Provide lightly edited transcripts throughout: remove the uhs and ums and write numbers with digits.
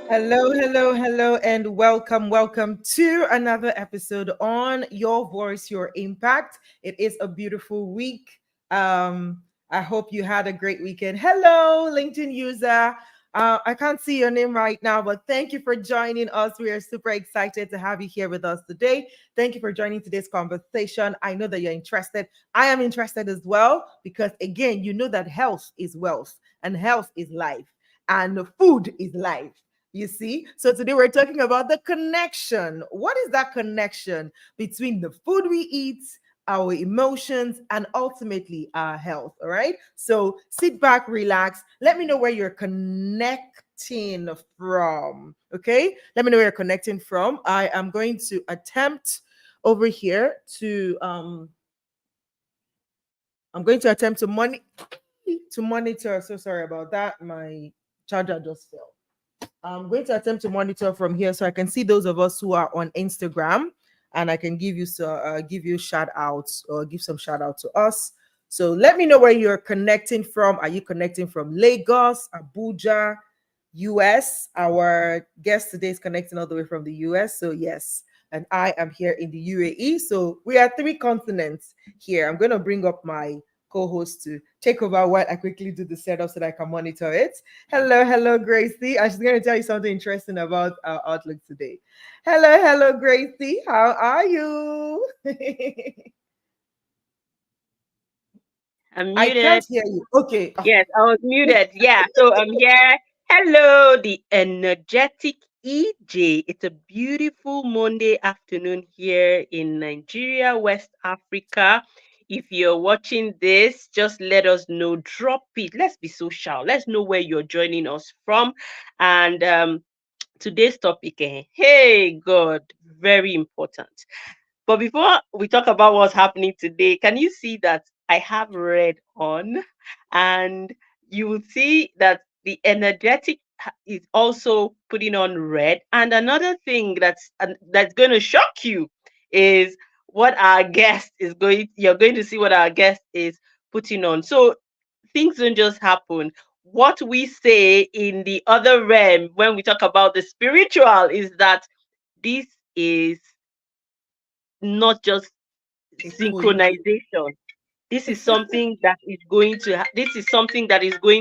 Hello, hello, hello, and welcome to another episode on Your Voice, Your Impact. It is a beautiful week. I hope you had a great weekend. Hello, LinkedIn user. I can't see your name right now, but thank you for joining us. We are super excited to have you here with us today. Thank you for joining today's conversation. I know that you're interested. I am interested as well because, again, you know that health is wealth and health is life and food is life. You see? So today we're talking about the connection. What is that connection between the food we eat, our emotions, and ultimately our health? All right. So sit back, relax. Let me know where you're connecting from. Okay. Let me know where you're connecting from. I am going to attempt over here to I'm going to attempt to monitor. So sorry about that. My charger just fell. I'm going to attempt to monitor from here so I can see those of us who are on Instagram, and I can give you shout outs or give some shout out to us. So let me know where you're connecting from. Are you connecting from Lagos, Abuja, US? Our guest today is connecting all the way from the US. So yes, and I am here in the UAE. So we are three continents here. I'm going to bring up my co-host to take over while I quickly do the setup so that I can monitor it. Hello, hello, Gracie. I was going to tell you something interesting about our outlook today. Hello, hello, Gracie. How are you? I'm I can't muted. hear you. Okay. Yes, I was muted. Yeah, so I'm here. Hello, the energetic EJ. It's a beautiful Monday afternoon here in Nigeria, West Africa. If you're watching this, just let us know. Drop it. Let's be social. Let's know where you're joining us from. And today's topic, hey, God, very important. But before we talk about what's happening today, can you see that I have red on? And you will see that the energetic is also putting on red. And another thing that's going to shock you is what our guest is going. You're going to see what our guest is putting on. So things don't just happen. What we say in the other realm when we talk about the spiritual is that this is not just A coincidence. synchronization. This is something that is going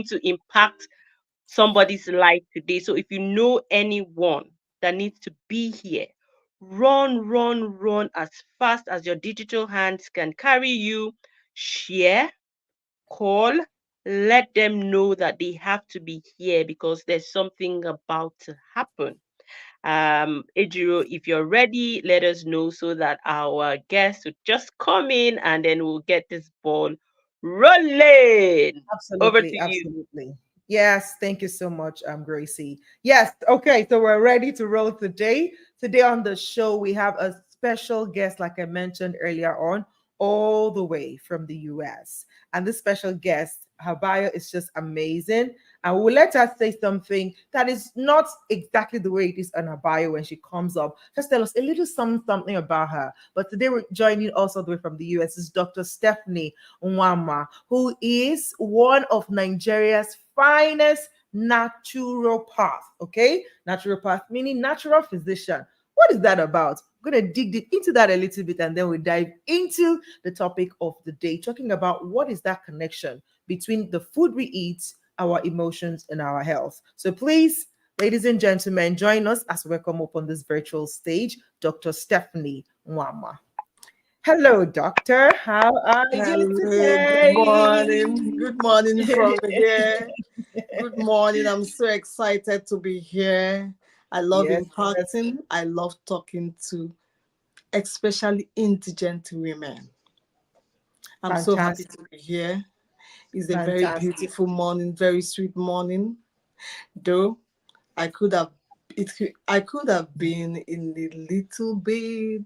to impact somebody's life today. So if you know anyone that needs to be here, run, run, run as fast as your digital hands can carry you. Share, call, let them know that they have to be here because there's something about to happen. Ejiro, if you're ready, let us know so that our guests would just come in and then we'll get this ball rolling. Over Absolutely, to you. absolutely. Yes, thank you so much, Gracie. Yes, okay, so we're ready to roll today. Today on the show, we have a special guest, like I mentioned earlier on, all the way from the US. And this special guest, her bio is just amazing. And we'll let her say something that is not exactly the way it is on her bio when she comes up. Just tell us a little something about her. But today we're joining also the way from the US is Dr. Stephany Nwanmah, who is one of Nigeria's finest naturopath. Okay, naturopath meaning natural physician. What is that about? I'm going to dig deep into that a little bit and then we'll dive into the topic of the day, talking about what is that connection between the food we eat, our emotions, and our health. So please, ladies and gentlemen, join us as we welcome up on this virtual stage Dr. Stephany Nwanmah. Hello, doctor. How are you Hello, good morning. today? Good morning from here. Good morning. I'm so excited to be here. I love Yes, yes. impacting. I love talking to especially indigent women. I'm so happy Fantastic. to be here. It's a very Fantastic. beautiful morning, very sweet morning. Though I could have been in a little bit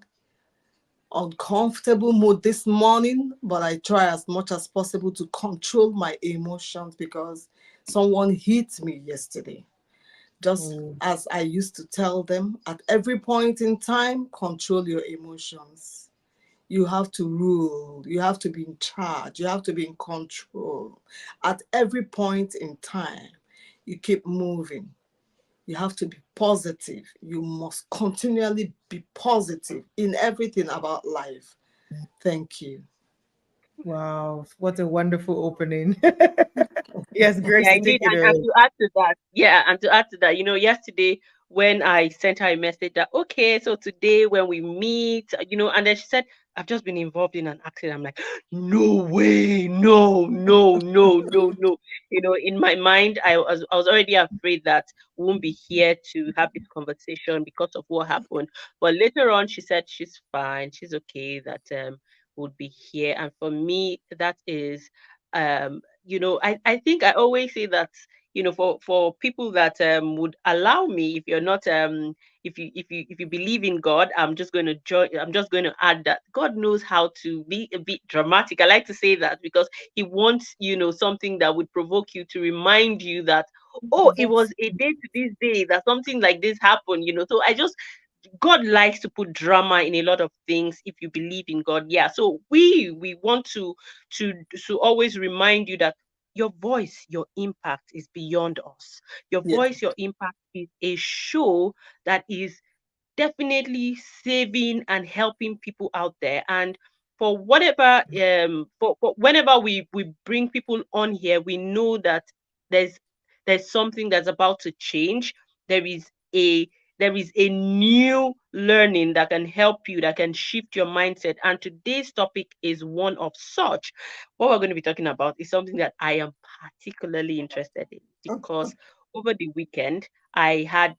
uncomfortable mood this morning, but I try as much as possible to control my emotions because someone hit me yesterday. Just Oh, as I used to tell them, at every point in time, control your emotions. You have to rule, you have to be in charge, you have to be in control. At every point in time, you keep moving. You have to be positive. You must continually be positive in everything about life. Thank you. Wow, what a wonderful opening. Yes, Yeah, Gracie, take indeed. it And away. to add to that, yeah, and to add to that, yesterday when I sent her a message that, okay, so today when we meet, and then she said, I've just been involved in an accident. I'm like, no way, no, no, no, no, no. In my mind, I was already afraid that we won't be here to have this conversation because of what happened. But later on, she said she's fine, she's okay, that would be here. And for me, that is I think I always say that, for people that would allow me, if you're not if you believe in God, I'm just going to add that God knows how to be a bit dramatic. I like to say that because he wants, something that would provoke you, to remind you that, oh, it was a day to this day that something like this happened. So God likes to put drama in a lot of things if you believe in God. Yeah. So we want to always remind you that your voice, your impact is beyond us. Your Yeah. voice, your impact is a show that is definitely saving and helping people out there. And for whatever for whenever we bring people on here, we know that there's there's something that's about to change. There is a there is a new learning that can help you, that can shift your mindset. And today's topic is one of such. What we're going to be talking about is something that I am particularly interested in, because over the weekend I had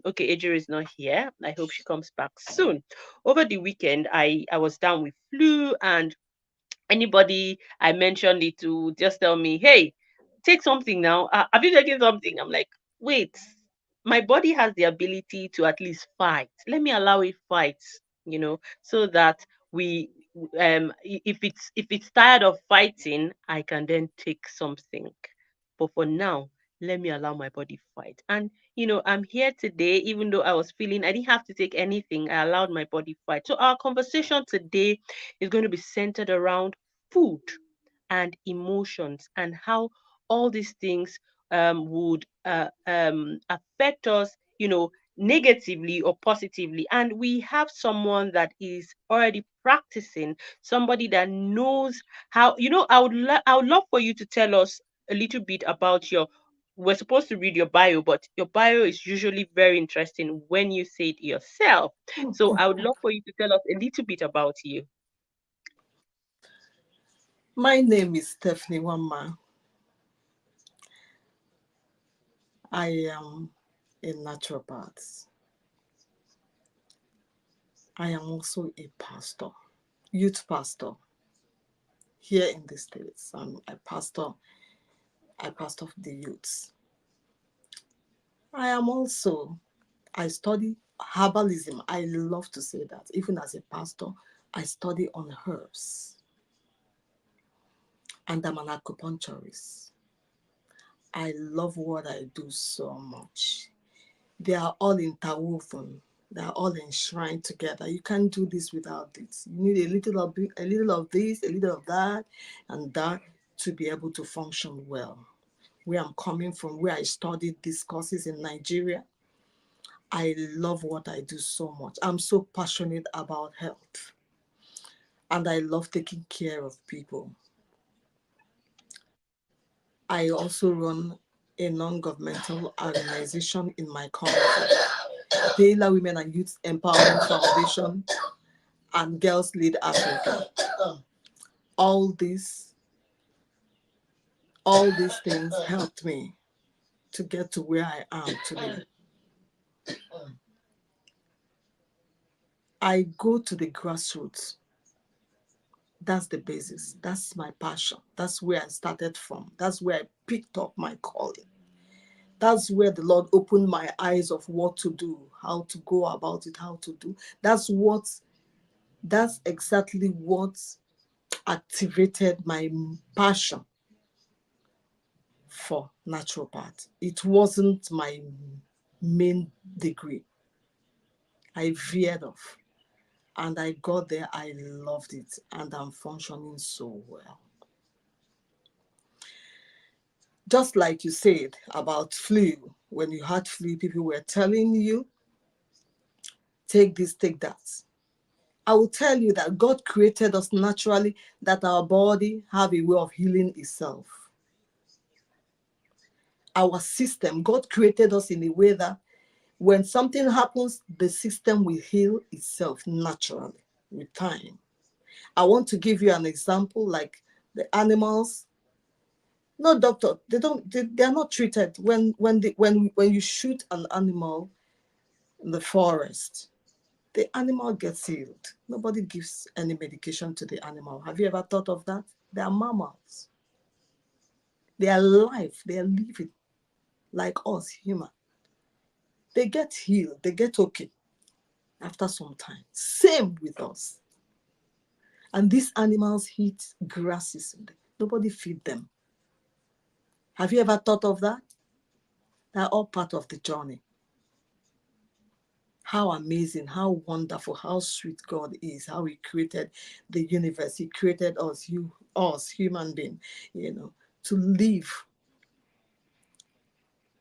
okay, Adria is not here. I hope she comes back soon. Over the weekend, I was down with flu, and anybody I mentioned it to just tell me, hey, take something now. Have you taken something? I'm like, wait, my body has the ability to at least fight. Let me allow it fight, so that we if it's tired of fighting, I can then take something. But for now, let me allow my body fight. And I'm here today, even though I was feeling I didn't have to take anything. I allowed my body fight. So our conversation today is going to be centered around food and emotions, and how all these things would affect us, negatively or positively. And we have someone that is already practicing, somebody that knows how. I would love for you to tell us a little bit about your. We're supposed to read your bio, but your bio is usually very interesting when you say it yourself. So I would love for you to tell us a little bit about you. My name is Stephany Nwanmah. I am a naturopath. I am also a pastor, youth pastor here in the States. I pastor the youths. I study herbalism. I love to say that. Even as a pastor, I study on herbs. And I'm an acupuncturist. I love what I do so much. They are all interwoven. They are all enshrined together. You can't do this without this. You need a little of this, a little of that, and that to be able to function well. Where I'm coming from, where I studied these courses in Nigeria, I love what I do so much. I'm so passionate about health, and I love taking care of people. I also run a non-governmental organization in my country, Tehilla Women and Youth Empowerment Foundation and Girls Lead Africa. All these, all these things helped me to get to where I am today. I go to the grassroots. That's the basis. That's my passion. That's where I started from. That's where I picked up my calling. That's where the Lord opened my eyes of what to do, how to go about it, how to do. That's exactly what activated my passion for naturopath. It wasn't my main degree. I veered off and I got there. I loved it and I'm functioning so well. Just like you said about flu, when you had flu, people were telling you, take this, take that. I will tell you that God created us naturally, that our body have a way of healing itself. Our system, God created us in a way that when something happens, the system will heal itself naturally with time. I want to give you an example, like the animals. No, doctor, they are not treated. When you shoot an animal in the forest, the animal gets healed. Nobody gives any medication to the animal. Have you ever thought of that? They are mammals. They are alive. They are living like us, human. They get healed. They get okay after some time. Same with us. And these animals eat grasses. Nobody feed them. Have you ever thought of that? They're all part of the journey. How amazing, how wonderful, how sweet God is, how He created the universe. He created us, human beings, to live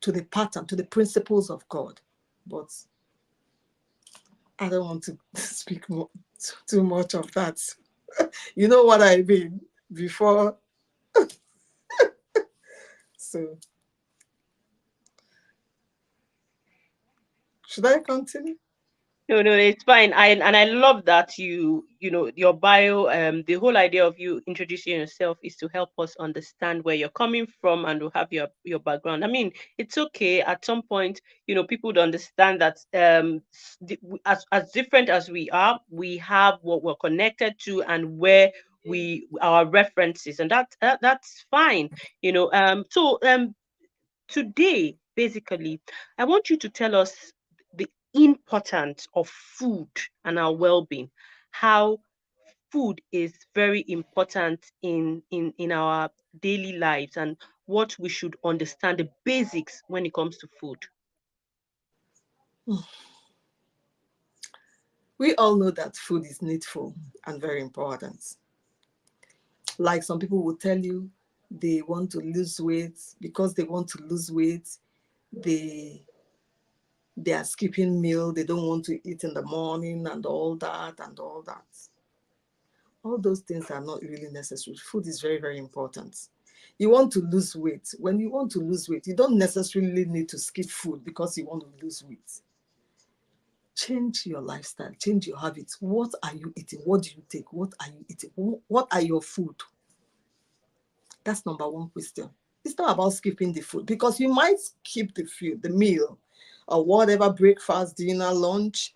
to the pattern, to the principles of God. But I don't want to speak too much of that. You know what I mean? Before. So, should I continue? No, no, it's fine. I love that your bio, the whole idea of you introducing yourself is to help us understand where you're coming from and to have your background. I mean, it's okay at some point, people would understand that as different as we are, we have what we're connected to and where our references, and that's fine. Today, basically, I want you to tell us the importance of food and our well-being, how food is very important in our daily lives, and what we should understand, the basics when it comes to food. We all know that food is needful and very important. Like some people will tell you they want to lose weight. Because they want to lose weight, they are skipping meal. They don't want to eat in the morning and all that and all that. All those things are not really necessary. Food is very, very important. You want to lose weight. When you want to lose weight, you don't necessarily need to skip food because you want to lose weight. Change your lifestyle, change your habits. What are you eating? What do you take? What are you eating? What are your food? That's number one question. It's not about skipping the food, because you might skip the food, the meal, or whatever, breakfast, dinner, lunch,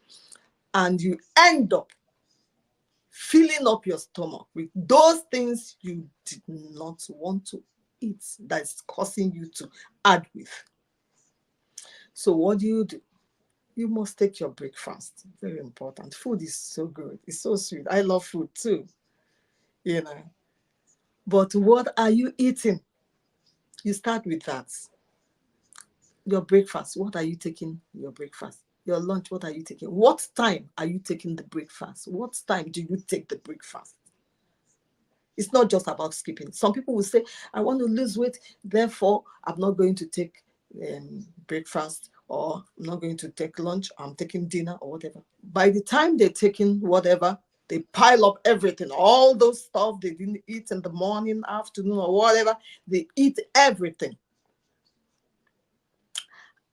and you end up filling up your stomach with those things you did not want to eat, that's causing you to add with. So what do? You must take your breakfast. Very important. Food is so good. It's so sweet. I love food too, But what are you eating? You start with that. Your breakfast, what are you taking your breakfast? Your lunch, what are you taking? What time are you taking the breakfast? What time do you take the breakfast? It's not just about skipping. Some people will say, I want to lose weight, therefore I'm not going to take breakfast, or I'm not going to take lunch, I'm taking dinner or whatever. By the time they're taking whatever, they pile up everything, all those stuff they didn't eat in the morning, afternoon, or whatever. They eat everything.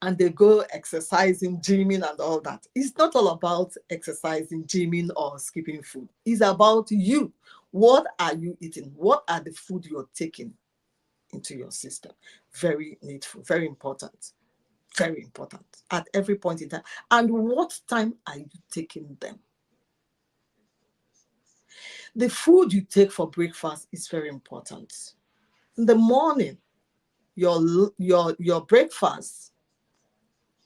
And they go exercising, gymming, and all that. It's not all about exercising, gymming, or skipping food. It's about you. What are you eating? What are the food you're taking into your system? Very needful, very important. Very important at every point in time. And what time are you taking them? The food you take for breakfast is very important. In the morning, your breakfast,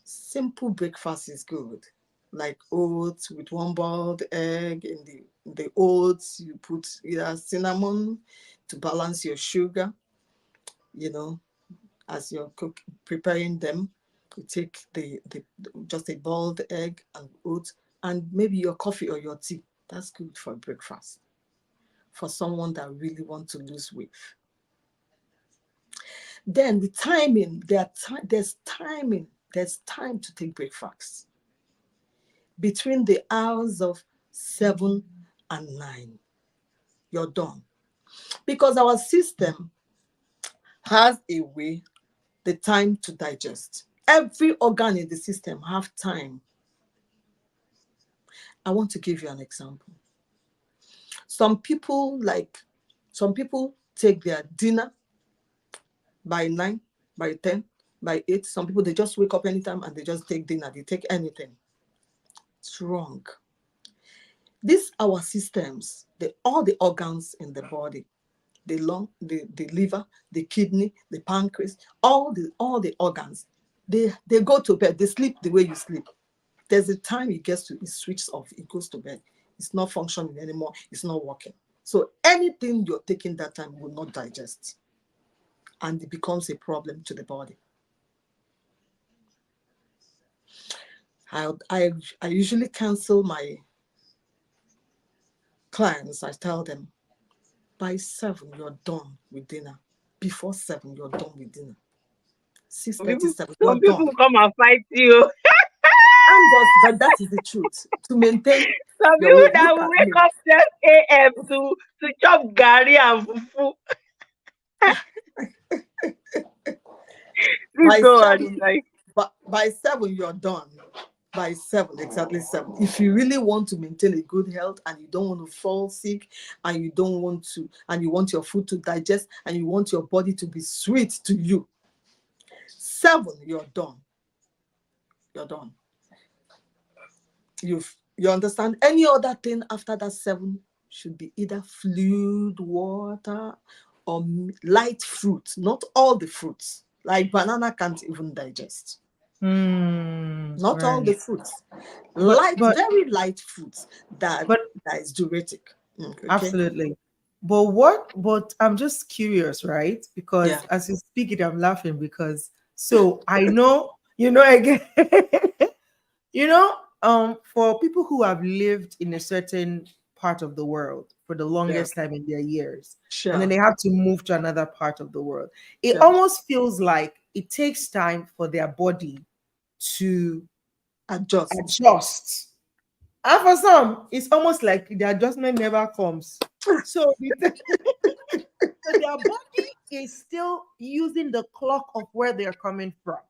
simple breakfast is good. Like oats with one boiled egg. In the oats, you put either cinnamon to balance your sugar. As you're preparing them, you take just a boiled egg and oats, and maybe your coffee or your tea. That's good for breakfast for someone that really wants to lose weight. Then the timing, there's time to take breakfast between the hours of 7 and 9. You're done. Because our system has a way, the time to digest. Every organ in the system have time. I want to give you an example. Some people take their dinner by 9, by 10, by 8. Some people, they just wake up anytime and they just take dinner. They take anything. It's wrong. These our systems, all the organs in the body, the lung, the liver, the kidney, the pancreas, all the organs, they go to bed. They sleep the way you sleep. There's a time it switches off, it goes to bed. It's not functioning anymore. It's not working. So anything you're taking that time will not digest, and it becomes a problem to the body. I usually counsel my clients. I tell them, by 7, you're done with dinner. Before 7, you're done with dinner. 6:37, you're Some people done. come and fight you. But that is the truth. To maintain Some your people weight, that look will at wake me. up 10 a.m. to chop gari and fufu. Please By go on. 7, by 7, you're done. By 7, exactly 7. If you really want to maintain a good health and you don't want to fall sick and you want your food to digest and you want your body to be sweet to you, 7, you're done. You're done. You understand? Any other thing after that 7 should be either fluid, water, or light fruit. Not all the fruits. Like banana can't even digest. Not all the Right. fruits. But Very light fruits that but is diuretic. Okay. absolutely. But I'm just curious, right? Yeah. Because as you speak it, I'm laughing because so I know, again, you know, for people who have lived in a certain part of the world for the Yeah. longest time in their years, and then Sure. they have to move to another part of the world, it Sure. almost feels like it takes time for their body to Adjust. adjust. And for some, it's almost like the adjustment never comes. So, so their body is still using the clock of where they're coming from.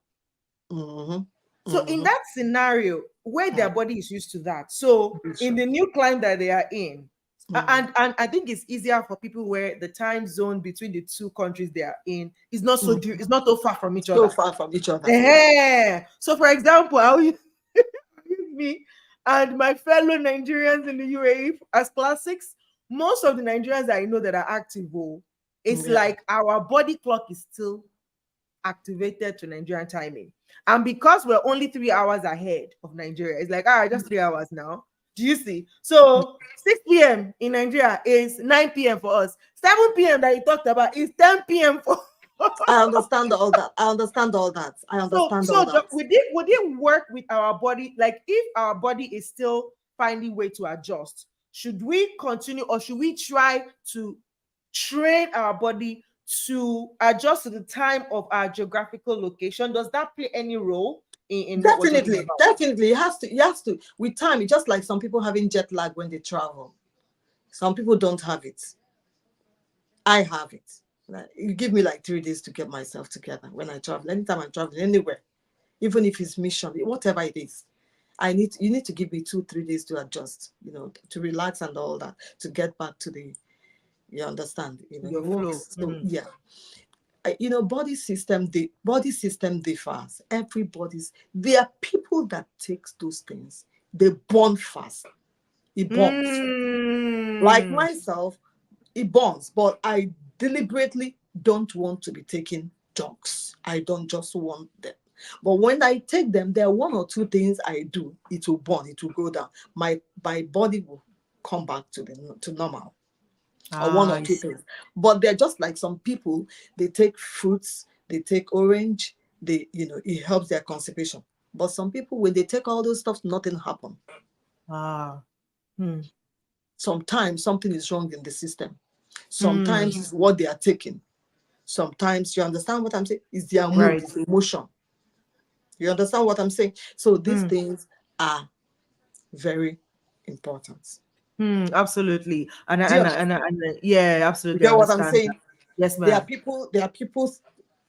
Mm-hmm. So in Mm-hmm. that scenario, where their body is used to that. So in Sure. the new climate that they are in, Mm-hmm. and I think it's easier for people where the time zone between the two countries they are in is not it's not so far from each So other. far from each other. So for example, I'll use me and my fellow Nigerians in the UAE as classics. Most of the Nigerians that I know that are active, it's Yeah. like our body clock is still activated to Nigerian timing. And because we're only 3 hours ahead of Nigeria, it's like, just 3 hours now. Do you see? So 6 p.m. in Nigeria is 9 p.m. for us. 7 p.m. that you talked about is 10 p.m. for I understand all that. I understand all that. would it work with our body? Like if our body is still finding way to adjust, should we continue or should we try to train our body to adjust to the time of our geographical location? Does that play any role in what we're talking about? Definitely. It has to. With time, it's just like some people having jet lag when they travel. Some people don't have it. I have it. You give me like 3 days to get myself together when I travel. Anytime I'm traveling anywhere, even if it's mission, whatever it is, you need to give me 2-3 days to adjust, to relax and all that, to get back to you understand, Your it flow. works. So yeah. Body system differs. There are people that takes those things. They burn fast. It burns. Like Mm. myself, it burns, but I deliberately don't want to be taking drugs. I don't just want them. But when I take them, there are 1 or 2 things I do. It will burn. It will go down. My body will come back to normal. Or 1 or I 2 see. things. But they're just like some people. They take fruits. They take orange. It helps their constipation. But some people, when they take all those stuff, nothing happens. Hmm. Sometimes something is wrong in the system. Sometimes it's what they are taking. Sometimes, you understand what I'm saying? It's their mood, Right. it's emotion. You understand what I'm saying? So these Hmm. things are very important. Absolutely. Do you understand? Yeah, You absolutely get what I'm understand that. saying? Yes, There are ma'am. people,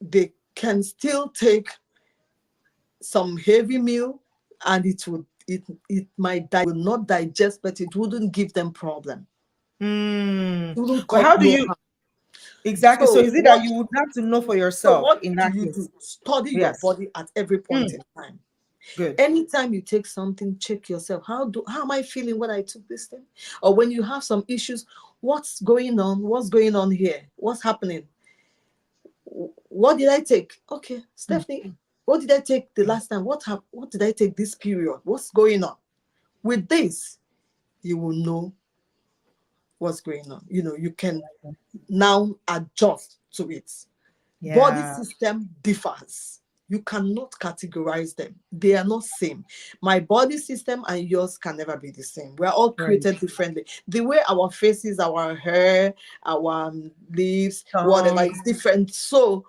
they can still take some heavy meal, and it might will not digest, but it wouldn't give them problem. It wouldn't But cause how do no you harm. exactly? So So is it that what you would have to know for so yourself what in do that you case? do? Study your Yes. body at every point in time. Good. Anytime you take something, check yourself. How am I feeling when I took this thing? Or when you have some issues, what's going on? What's going on here? What's happening? What did I take? Okay, Stephanie, what did I take the last time? What did I take this period? What's going on? With this, you will know what's going on. You can now adjust to it. Body Yeah. system differs. You cannot categorize them. They are not same. My body system and yours can never be the same. We're all Right. created differently. The way our faces, our hair, our lips, whatever Tongue. is different. So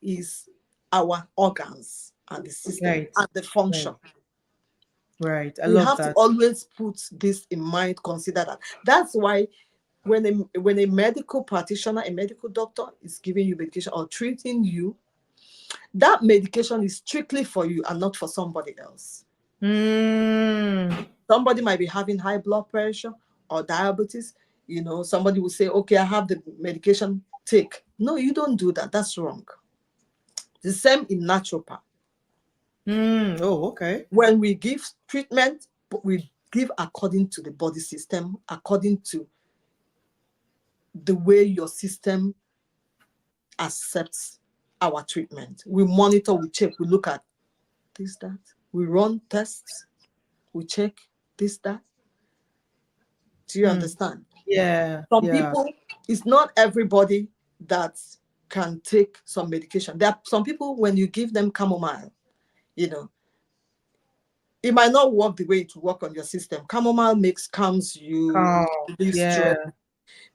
is our organs and the system Right. and the Right. function. Right. I We love have to that. always put this in mind, consider that. That's why when a medical practitioner, a medical doctor is giving you medication or treating you, that medication is strictly for you and not for somebody else. Somebody might be having high blood pressure or diabetes. Somebody will say, okay, I have the medication, take. No, you don't do that. That's wrong. The same in naturopath. Oh, okay. When we give treatment, we give according to the body system, according to the way your system accepts our treatment. We monitor, we check, we look at this, that. We run tests, we check this, that. Do you understand? Yeah. Some Yeah. people, it's not everybody that can take some medication. There are some people, when you give them chamomile, it might not work the way it will work on your system. Chamomile calms you, Calm. relieves Yeah. stress,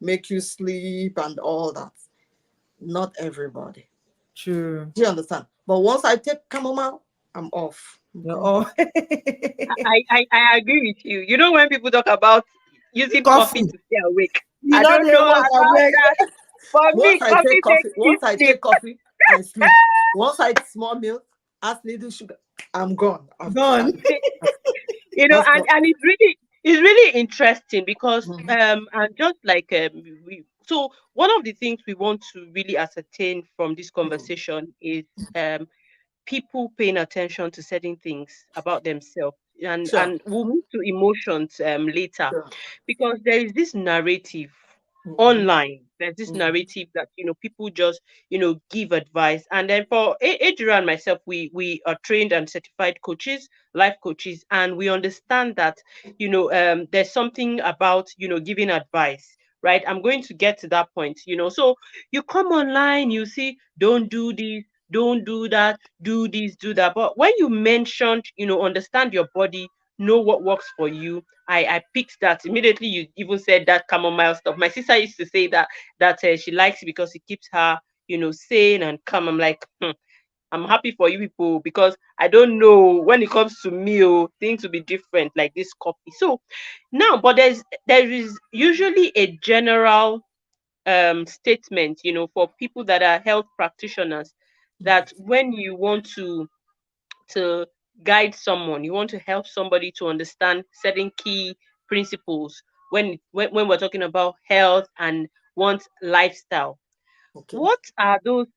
make you sleep and all that. Not everybody. True. Do you understand? But once I take chamomile, I'm off. Yeah. Okay. Oh. I agree with you. You know, when people talk about using coffee Coffee. to stay awake, You I know don't the know most about awake. that. For me, coffee takes deep Once I sleep. take coffee, I sleep. Once I eat small milk, add little sugar, I'm gone. Gone. You know, That's and not. and it's really interesting because Mhm. and just like we so one of the things we want to really ascertain from this Mhm. conversation is um people paying attention to certain things about themselves, and Sure. and we'll move to emotions later, Sure. because there is this narrative Mhm. online. There's this Mhm. narrative that people just give advice. And then for Adrian and myself, we are trained and certified coaches, life coaches, and we understand that there's something about giving advice, right? I'm going to get to that point. So you come online, you see, don't do this, don't do that, do this, do that. But when you mentioned, understand your body, know what works for you, I picked that immediately. You even said that chamomile stuff. My sister used to say that she likes it because it keeps her, sane and calm. I'm like, I'm happy for you people, because I don't know, when it comes to me, things will be different like this coffee. So now, but there is usually a general statement, for people that are health practitioners, that when you want to guide someone, you want to help somebody to understand certain key principles when we're talking about health and one's lifestyle. Okay. What are those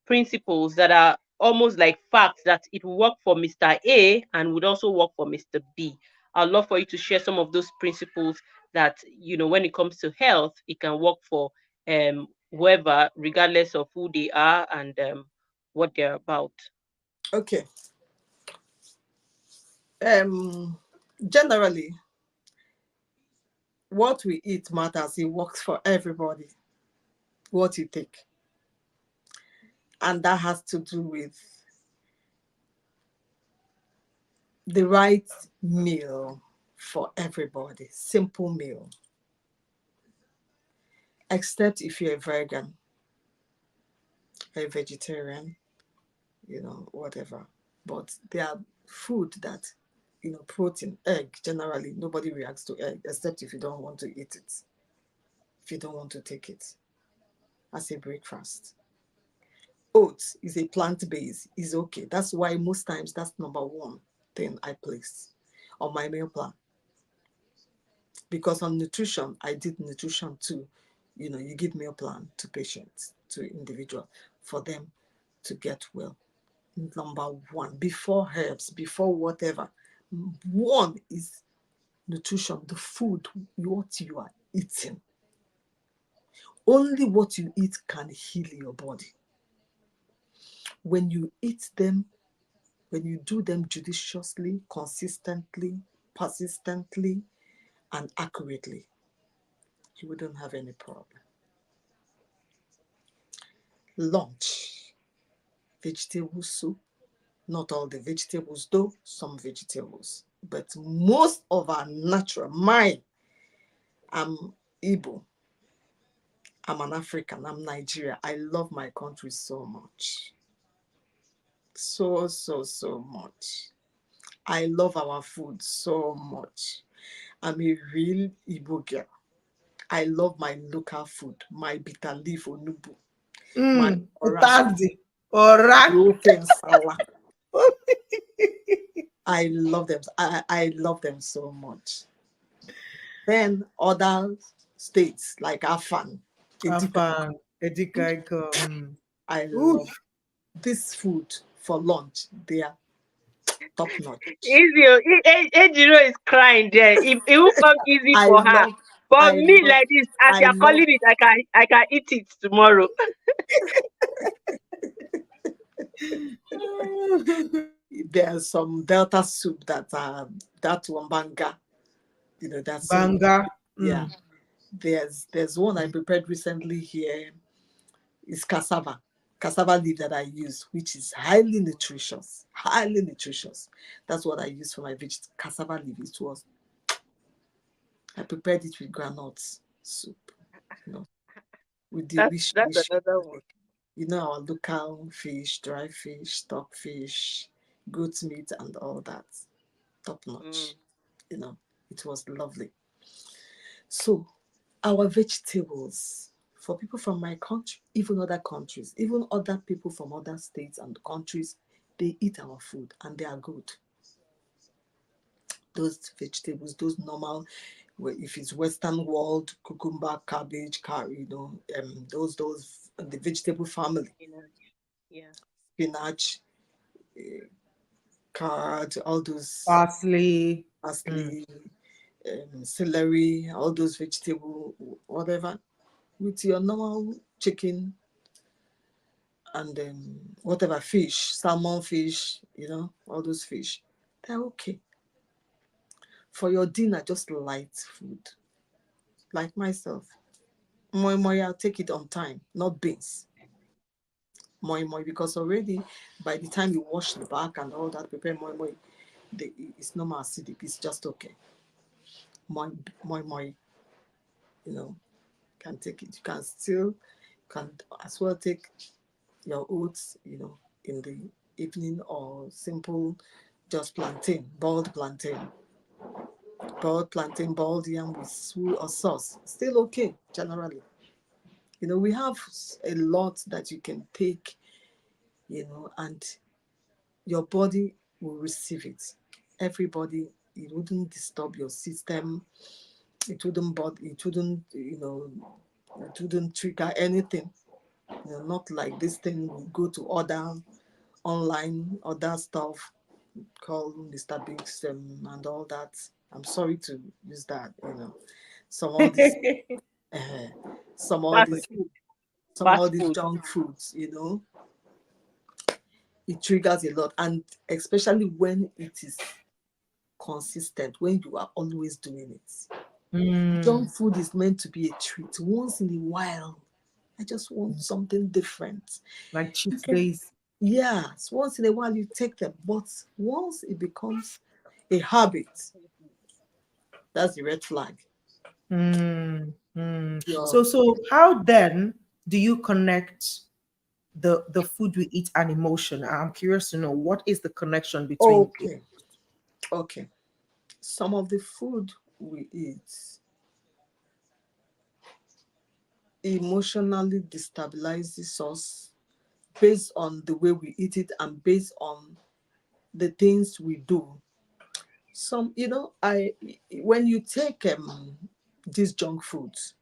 principles that are almost like facts that it will work for Mr. A and would also work for Mr. B? I'd love for you to share some of those principles that, when it comes to health, it can work for whoever, regardless of who they are and what they're about. Okay. Generally, what we eat matters. It works for everybody. What you take, and that has to do with the right meal for everybody. Simple meal, except if you're a vegan. a vegetarian, whatever. But there are food that, protein, egg, generally, nobody reacts to egg except if you don't want to eat it, if you don't want to take it as a breakfast. Oats is a plant-based, is okay. That's why most times that's number one thing I place on my meal plan. Because on nutrition, I did nutrition too. You give meal plan to patients, to individual, for them to get well. Number one, before herbs, before whatever. One is nutrition, the food, what you are eating. Only what you eat can heal your body. When you eat them, when you do them judiciously, consistently, persistently, and accurately, you wouldn't have any problem. Lunch, vegetable soup. Not all the vegetables though, some vegetables. But most of our natural, I'm Igbo, I'm an African, I'm Nigeria. I love my country so much. So, so, so much. I love our food so much. I'm a real Igbo girl. I love my local food, my bitter leaf onubu, my ora, Utazi. Ora. ofe nsala. I love them. I love them so much. Then other states like Afan, Edika, Afan. Edikaiko. I Oof. love this food for lunch. They are top notch. Easy. Ejiro is crying there. It will come easy I for her. love, For I me, love, like this, as I you're love. calling it, I can eat it tomorrow. There's some Delta soup that one banga. That's so good. Banga. Yeah. There's one I prepared recently here. It's cassava leaf that I use, which is highly nutritious. Highly nutritious. That's what I use for my cassava leaf. I prepared it with granules soup, with the That's another one. our local fish, dry fish, stockfish, goat meat, and all that. Top Mm. notch. It was lovely. So, our vegetables, for people from my country, even other countries, even other people from other states and countries, they eat our food and they are good. Those vegetables, those normal, if it's Western world, cucumber, cabbage, those the vegetable family, Yeah. spinach, carrot, all those Parsley. parsley, celery, all those vegetable, whatever, with your normal chicken and whatever fish, salmon fish, all those fish, they're okay. For your dinner, just light food. Like myself, moi moi, I'll take it on time, not beans. Moi moi, because already by the time you wash the back and all that, prepare moi moi, it's normal acidic. It's just okay. Moi moi moi, can take it. You can as well take your oats, in the evening, or simple, just boiled plantain, boiled yam with stew or sauce. Still okay, generally. We have a lot that you can take, and your body will receive it. Everybody, it wouldn't disturb your system. It wouldn't bother, it wouldn't trigger anything. Not like this thing will go to other stuff called Mr. Biggs and all that. I'm sorry to use that, some all these uh, some all Fast these food. some all Fast these food. junk foods, it triggers a lot, and especially when it is consistent, when you are always doing it. Junk food is meant to be a treat once in a while. I just want something different. Like You cheat can, days. yes, once in a while you take them, but once it becomes a habit, that's the red flag. Mm, mm. Your So how then do you connect the food we eat and emotion. I'm curious to know what is the connection between it. Okay. Okay. Some of the food we eat emotionally destabilizes us based on the way we eat it and based on the things we do. Some, I when you take these junk foods,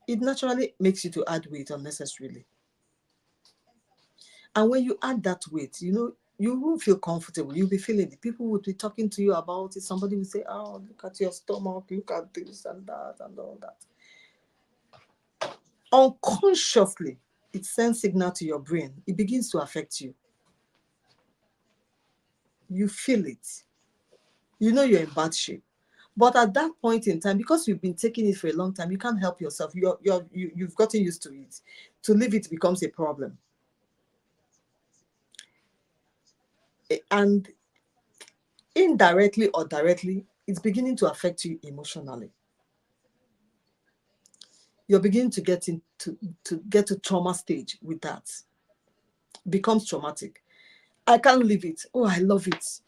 it naturally makes you to add weight unnecessarily. And when you add that weight, you won't feel comfortable. You'll be feeling it. People would be talking to you about it. Somebody will say, "Oh, look at your stomach, look at this and that and all that." Unconsciously, it sends signal to your brain. It begins to affect you. You feel it. You know you're in bad shape. But at that point in time, because you've been taking it for a long time, you can't help yourself. You've gotten used to it. To leave it becomes a problem. And indirectly or directly, it's beginning to affect you emotionally. You're beginning to get to trauma stage with that. Becomes traumatic. I can't leave it. Oh, I love it.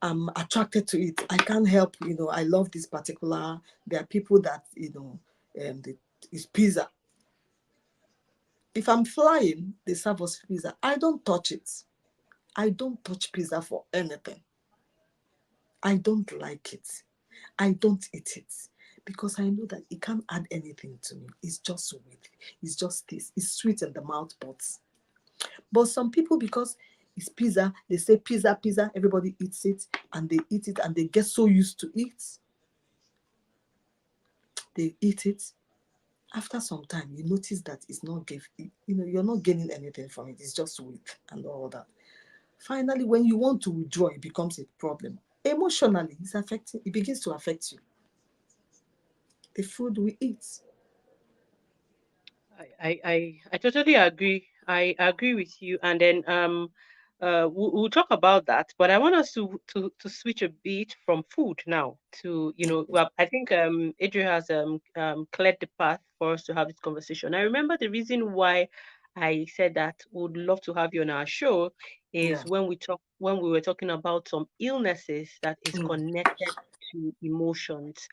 I'm attracted to it. I can't help, I love this particular. There are people that, it's pizza. If I'm flying, they serve us pizza. I don't touch it. I don't touch pizza for anything. I don't like it. I don't eat it because I know that it can't add anything to me. It's just sweet. It's just this. It's sweet in the mouth, but some people, because it's pizza, they say pizza, pizza. Everybody eats it, and they eat it, and they get so used to it. They eat it. After some time, you notice that it's not you're not gaining anything from it. It's just sweet and all that. Finally, when you want to withdraw, it becomes a problem. Emotionally, it's affecting. It begins to affect you. The food we eat. I totally agree. I agree with you. And then we'll talk about that. But I want us to switch a bit from food now to, well, I think Adrian has cleared the path for us to have this conversation. I remember the reason why I said that would love to have you on our show Yeah. is when we were talking about some illnesses that is Mm. connected to emotions.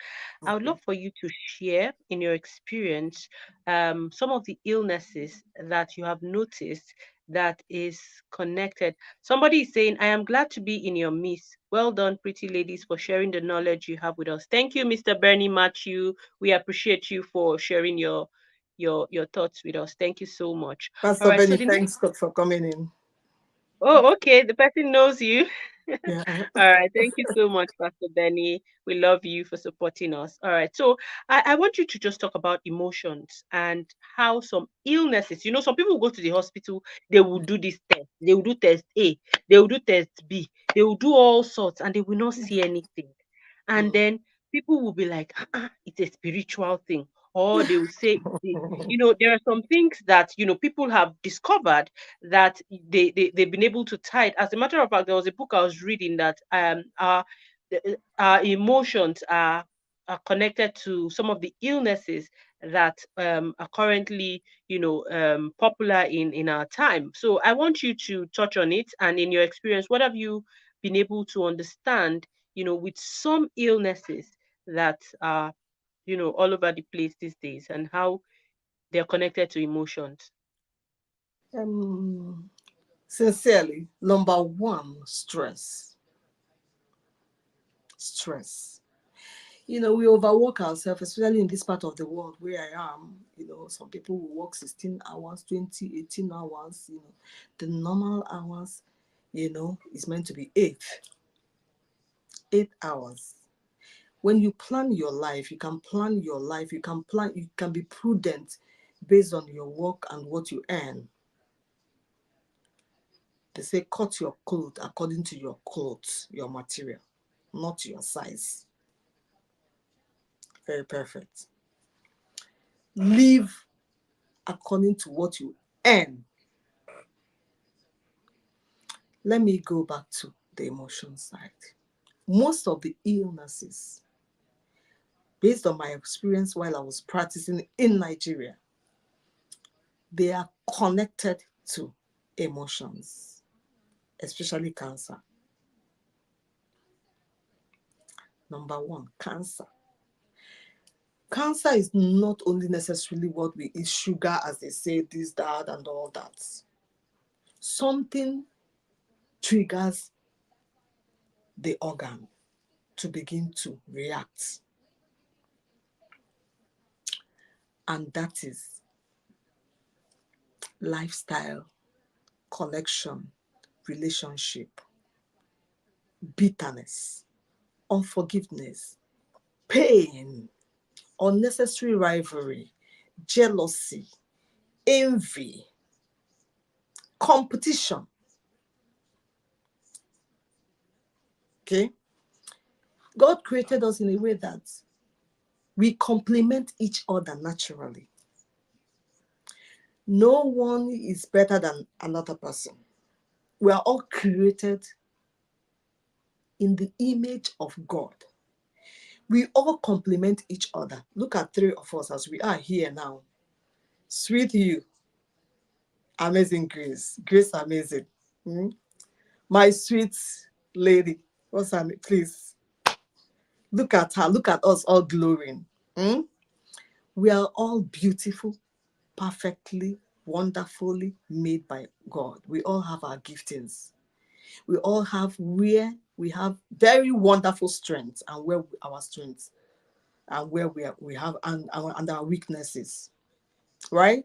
I would Okay. love for you to share in your experience some of the illnesses that you have noticed that is connected. Somebody is saying, I am glad to be in your midst. Well done, pretty ladies, for sharing the knowledge you have with us. Thank you, Mr. Bernie Matthew. We appreciate you for sharing your thoughts with us. Thank you so much. All Pastor right. So Benny, the next, thanks for coming in. oh, okay. The person knows you. Yeah. All right. Thank you so much, Pastor Benny. We love you for supporting us. All right. So I want you to just talk about emotions and how some illnesses, some people go to the hospital, they will do this test, they will do test A, they will do test B, they will do all sorts and they will not see anything. And Mm. then people will be like, it's a spiritual thing. Or they will say, there are some things that, people have discovered that they've been able to tie it. As a matter of fact, there was a book I was reading that our emotions are connected to some of the illnesses that are currently, popular in our time. So I want you to touch on it, and in your experience, what have you been able to understand, with some illnesses that are, all over the place these days, and how they're connected to emotions? Um, Sincerely, number one, stress. Stress. We overwork ourselves, especially in this part of the world where I am. Some people will work 16 hours, 20, 18 hours. The normal hours, is meant to be 8 hours. When you plan your life, you can plan your life, you can be prudent based on your work and what you earn. They say cut your clothes according to your clothes, your material, not your size. Very perfect. Live according to what you earn. Let me go back to the emotion side. Most of the illnesses, based on my experience while I was practicing in Nigeria, they are connected to emotions, especially cancer. Number one, cancer. Cancer is not only necessarily what we eat, sugar, as they say, this, that, and all that. Something triggers the organ to begin to react. And that is lifestyle, connection, relationship, bitterness, unforgiveness, pain, unnecessary rivalry, jealousy, envy, competition. Okay? God created us in a way that we complement each other naturally. No one is better than another person. We are all created in the image of God. We all complement each other. Look at three of us as we are here now. Sweet you, amazing Grace. Grace, amazing. My sweet lady, what's her name? Please. Look at her. Look at us all glowing. We are all beautiful, perfectly, wonderfully made by God. We all have our giftings. We all have where we have very wonderful strengths and where our strengths and where we have and our weaknesses, right?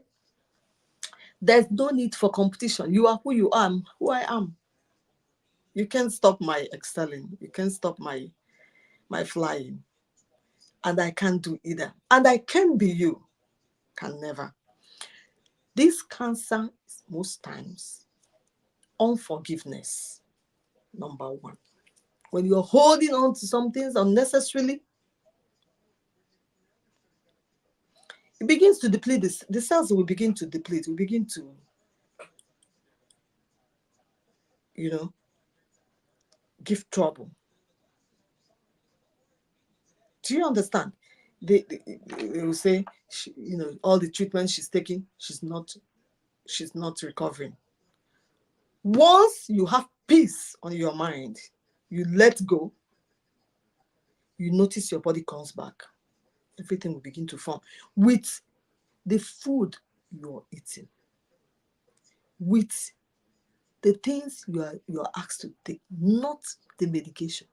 There's no need for competition. You are who you are, I'm who I am. You can't stop my excelling. You can't stop my flying. And I can't do either. And I can be you. Can never. This cancer is most times unforgiveness. Number one. When you're holding on to some things unnecessarily, it begins to deplete this. The cells will begin to deplete. We begin to, give trouble. Do you understand? They will say, all the treatment she's taking, she's not recovering. Once you have peace on your mind, you let go, you notice your body comes back. Everything will begin to form with the food you're eating, with the things you're asked to take, not the medication.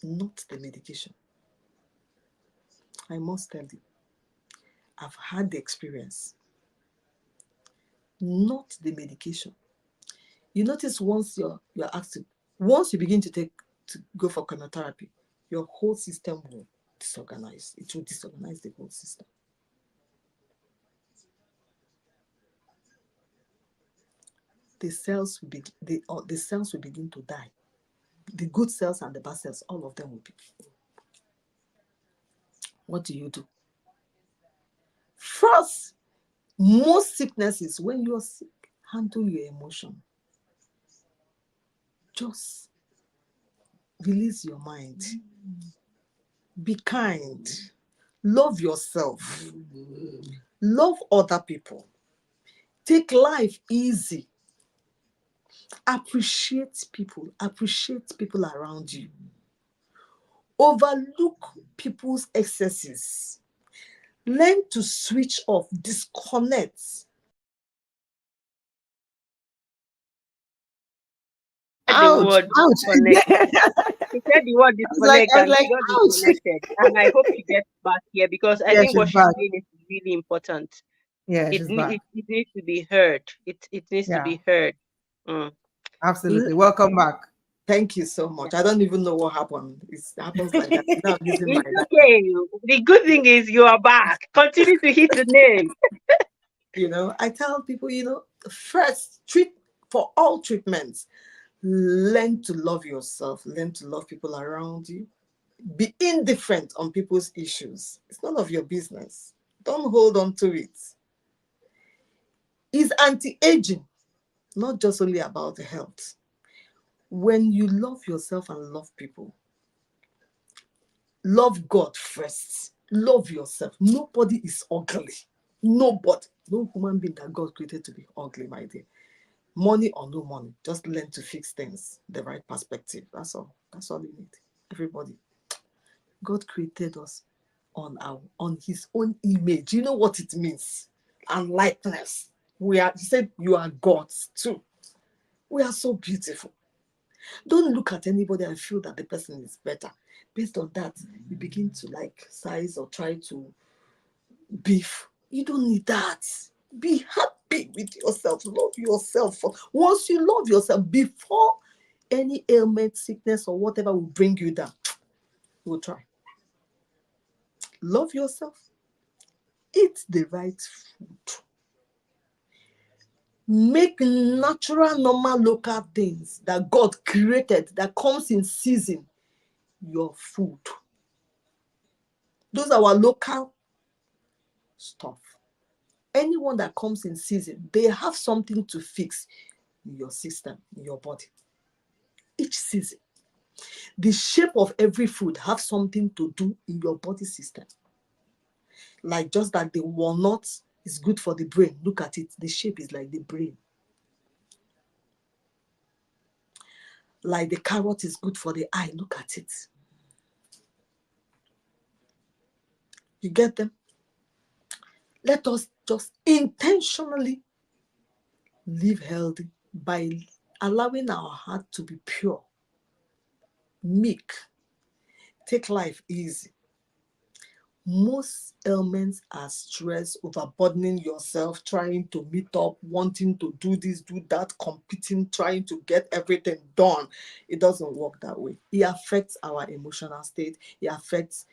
Not the medication. I must tell you, I've had the experience. Not the medication. You notice once you're asked to, once you begin to go for chemotherapy, your whole system will disorganize. It will disorganize the whole system. The cells will the cells will begin to die. The good cells and the bad cells, all of them will be. What do? First, most sicknesses, when you're sick, handle your emotion. Just release your mind. Be kind. Love yourself. Love other people. Take life easy. Appreciate people. Appreciate people around you. Overlook people's excesses. Learn to switch off, disconnect. The Ouch, word ouch. disconnect. He said the word disconnect I was and like, she got ouch. disconnected. And I hope she gets back here because I Yeah, think she's what she's back. saying is really important. Yeah, It she's back. needs to be heard. It needs to Yeah, be heard. Mm. absolutely. Welcome back. Thank you so much. I don't even know what happened. It happens like that. Now I'm using my It's okay. The good thing is you are back. Continue to hit the name. I tell people, first for all treatments, learn to love yourself, learn to love people around you. Be indifferent on people's issues. It's none of your business. Don't hold on to it. It's anti-aging, not just only about the health. When you love yourself and love people, love God first. Love yourself. Nobody is ugly. Nobody, no human being that God created to be ugly, my dear. Money or no money, just learn to fix things the right perspective. That's all. That's all you need. Everybody. God created us on his own image. You know what it means? And likeness. He said you are gods too. We are so beautiful. Don't look at anybody and feel that the person is better. Based on that, you begin to like size or try to beef. You don't need that. Be happy with yourself. Love yourself. Once you love yourself, before any ailment, sickness, or whatever will bring you down, we'll try. Love yourself. Eat the right food. Make natural, normal, local things that God created that comes in season your food. Those are our local stuff. Anyone that comes in season, they have something to fix in your system, in your body. Each season. The shape of every food have something to do in your body system. Like just that the walnut is good for the brain. Look at it. The shape is like the brain. Like the carrot is good for the eye. Look at it. You get them? Let us just intentionally live healthy by allowing our heart to be pure, meek, take life easy. Most ailments are stress, overburdening yourself, trying to meet up, wanting to do this, do that, competing, trying to get everything done. It doesn't work that way. It affects our emotional state. It affects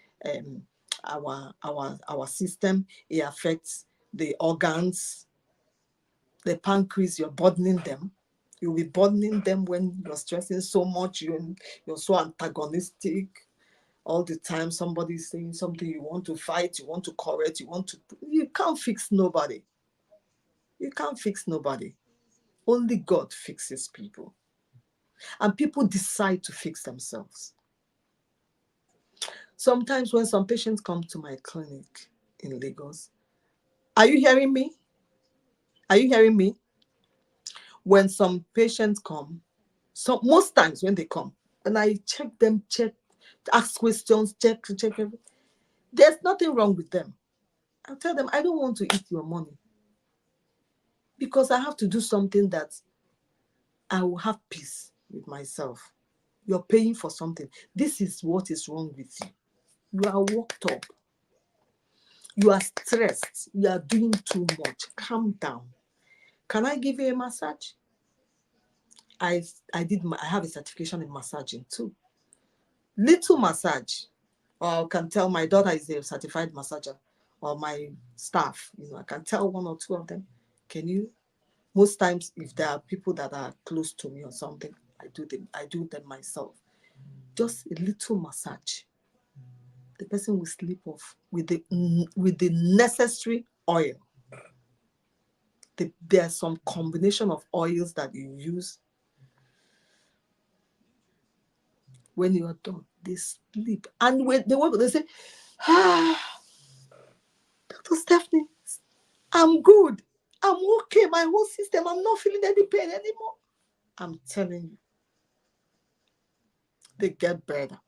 our system. It affects the organs. The pancreas, you're burdening them. You'll be burdening them when you're stressing so much. You're so antagonistic. All the time, somebody's saying something, you want to fight, you want to correct, you can't fix nobody. You can't fix nobody. Only God fixes people. And people decide to fix themselves. Sometimes when some patients come to my clinic in Lagos, are you hearing me? Are you hearing me? When some patients come, most times when they come, and I check them, ask questions, check everything, there's nothing wrong with them. I'll tell them, I don't want to eat your money because I have to do something that I will have peace with myself. You're paying for something. This is what is wrong with you. You are worked up. You are stressed. You are doing too much. Calm down. Can I give you a massage? I have a certification in massaging too. Little massage. Or I can tell my daughter is a certified massager, or my staff, I can tell one or two of them, most times if there are people that are close to me or something, I do them myself. Just a little massage. The person will sleep off with the necessary oil. There's some combination of oils that you use. When you are done, they sleep. And when they wake up, they say, Dr. Stephany, I'm good. I'm okay. My whole system, I'm not feeling any pain anymore. I'm telling you, they get better.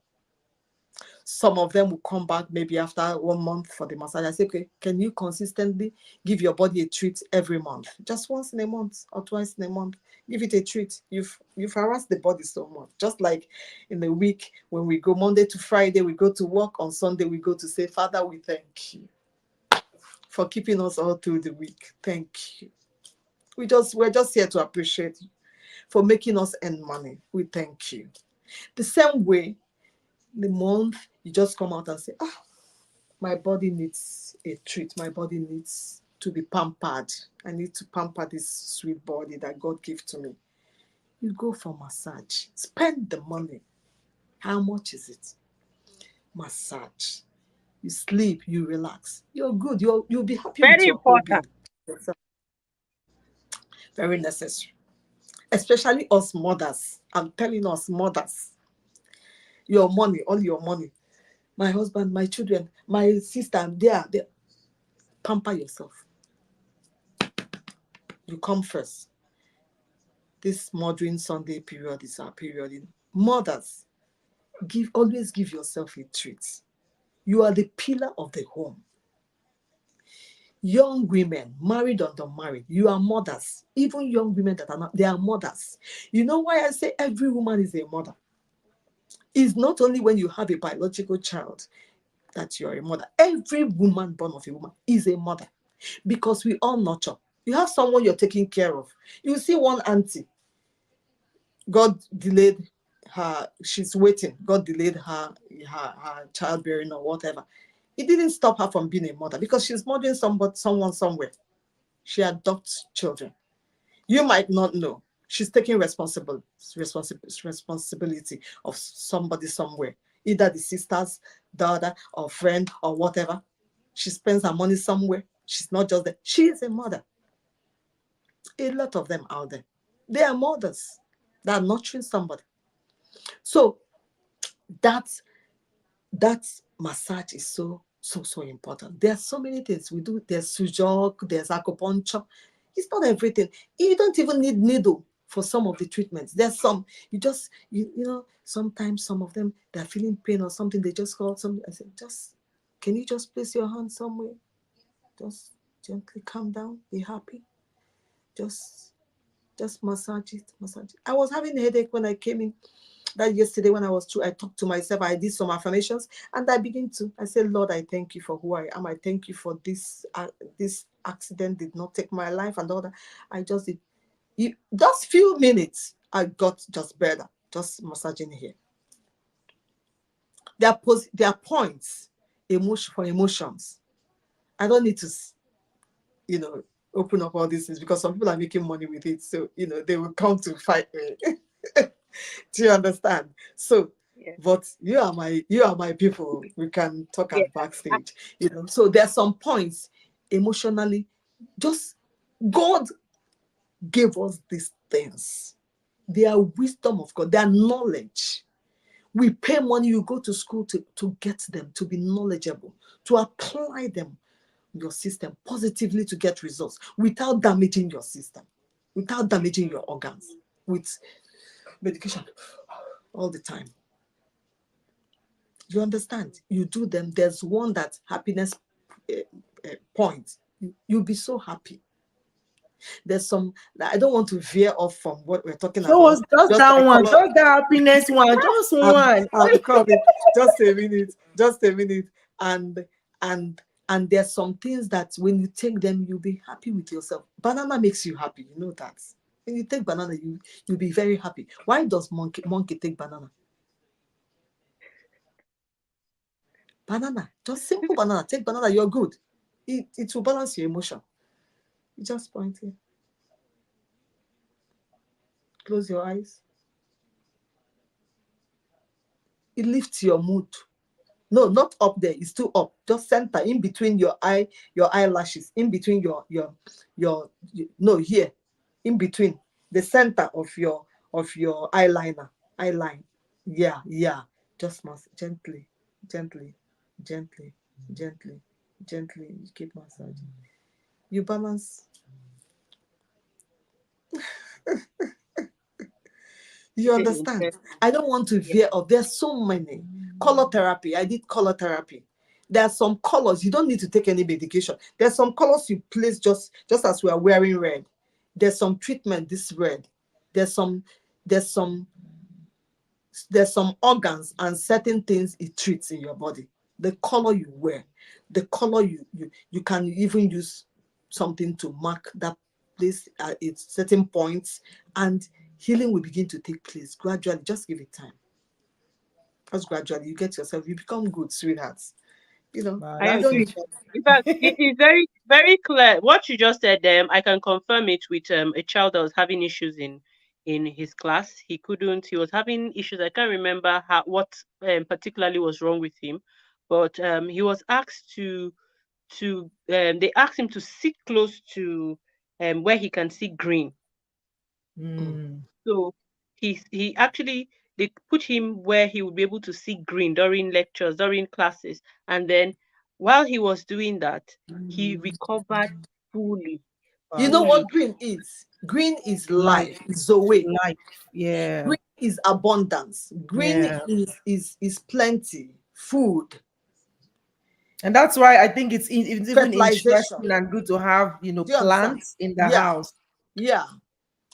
Some of them will come back maybe after 1 month for the massage. I say, okay, can you consistently give your body a treat every month? Just once in a month or twice in a month. Give it a treat. You've harassed the body so much. Just like in the week when we go Monday to Friday, we go to work. On Sunday, we go to say, Father, we thank you for keeping us all through the week. Thank you. We're just here to appreciate you for making us earn money. We thank you. The same way, the month you just come out and say, my body needs a treat. My body needs to be pampered. I need to pamper this sweet body that God gave to me. You go for massage. Spend the money. How much is it? Massage. You sleep, you relax. You're good. You'll be happy with Very your whole being. important. Very necessary. Especially us mothers. I'm telling us mothers. Your money, all your money. My husband, my children, my sister, they pamper yourself. You come first. This mothering Sunday period is our period. Mothers, always give yourself a treat. You are the pillar of the home. Young women, married or unmarried, you are mothers. Even young women that are not, they are mothers. You know why I say every woman is a mother? It's not only when you have a biological child that you're a mother. Every woman born of a woman is a mother, because we all nurture. You have someone you're taking care of. You see one auntie, God delayed her, she's waiting. God delayed her childbearing or whatever. It didn't stop her from being a mother, because she's mothering someone somewhere. She adopts children. You might not know. She's taking responsibility of somebody somewhere, either the sister's daughter or friend or whatever. She spends her money somewhere. She's not just there. She is a mother. A lot of them out there. They are mothers that are nurturing somebody. So that massage is so important. There are so many things we do. There's sujok, there's acupuncture. It's not everything. You don't even need needle for some of the treatments. There's some you know, sometimes some of them, they're feeling pain or something, they just call something. I said, can you just place your hand somewhere? Just gently calm down, be happy. Just massage it. I was having a headache when I came in. That yesterday when I was through, I talked to myself, I did some affirmations, and I said, Lord, I thank you for who I am. I thank you for this accident did not take my life and all that. I just did. Just few minutes, I got just better, just massaging here. There are points, for emotions. I don't need to, open up all these things, because some people are making money with it. So, they will come to fight me. Do you understand? So, Yeah. but you are my people. We can talk Yeah. at backstage. So there are some points emotionally. Just God gave us these things. They are wisdom of God. They are knowledge. We pay money. You go to school to get them, to be knowledgeable, to apply them in your system positively, to get results without damaging your system, without damaging your organs with medication all the time. You understand? You do them. There's one that happiness point. You'll be so happy. There's some, I don't want to veer off from what we're talking Show us about. just Just that like one, color. just that happiness one, just one. I'm coming. Just a minute. Just a minute. And there's some things that when you take them, you'll be happy with yourself. Banana makes you happy. You know that. When you take banana, you'll be very happy. Why does monkey take banana? Banana, just simple banana. Take banana, you're good. It will balance your emotion. You just point here. Close your eyes. It lifts your mood. No, not up there. It's too up. Just center, in between your eyelashes, in between your no, here, in between the center of your eyeliner, eyeline. Yeah. Just gently, gently, gently, gently, gently. You keep massaging. You balance. You understand? I don't want to veer off. There's so many. Color therapy. I did color therapy. There are some colors. You don't need to take any medication. There's some colors you place just as we are wearing red. There's some treatment, this red. There's some organs and certain things it treats in your body. The color you wear, the color you can even use something to mark that place at certain points, and healing will begin to take place gradually. Just give it time. Just gradually, you get yourself, you become good, sweethearts. Wow, I You that's don't agree. need. interesting. In fact, it is very, very clear. What you just said, I can confirm it with a child that was having issues in his class. He was having issues. I can't remember what particularly was wrong with him, but he was asked they asked him to sit close to where he can see green. Mm, Mm. So he actually, they put him where he would be able to see green during lectures, during classes, and then while he was doing that, he recovered fully. You know naturopath. what green is? Green is Life, life, is the way. life. Yeah, Green is abundance. Green yeah. is plenty, food, And that's why I think it's even fertilization. interesting and good to have, Do you understand? plants in the Yeah, house. yeah.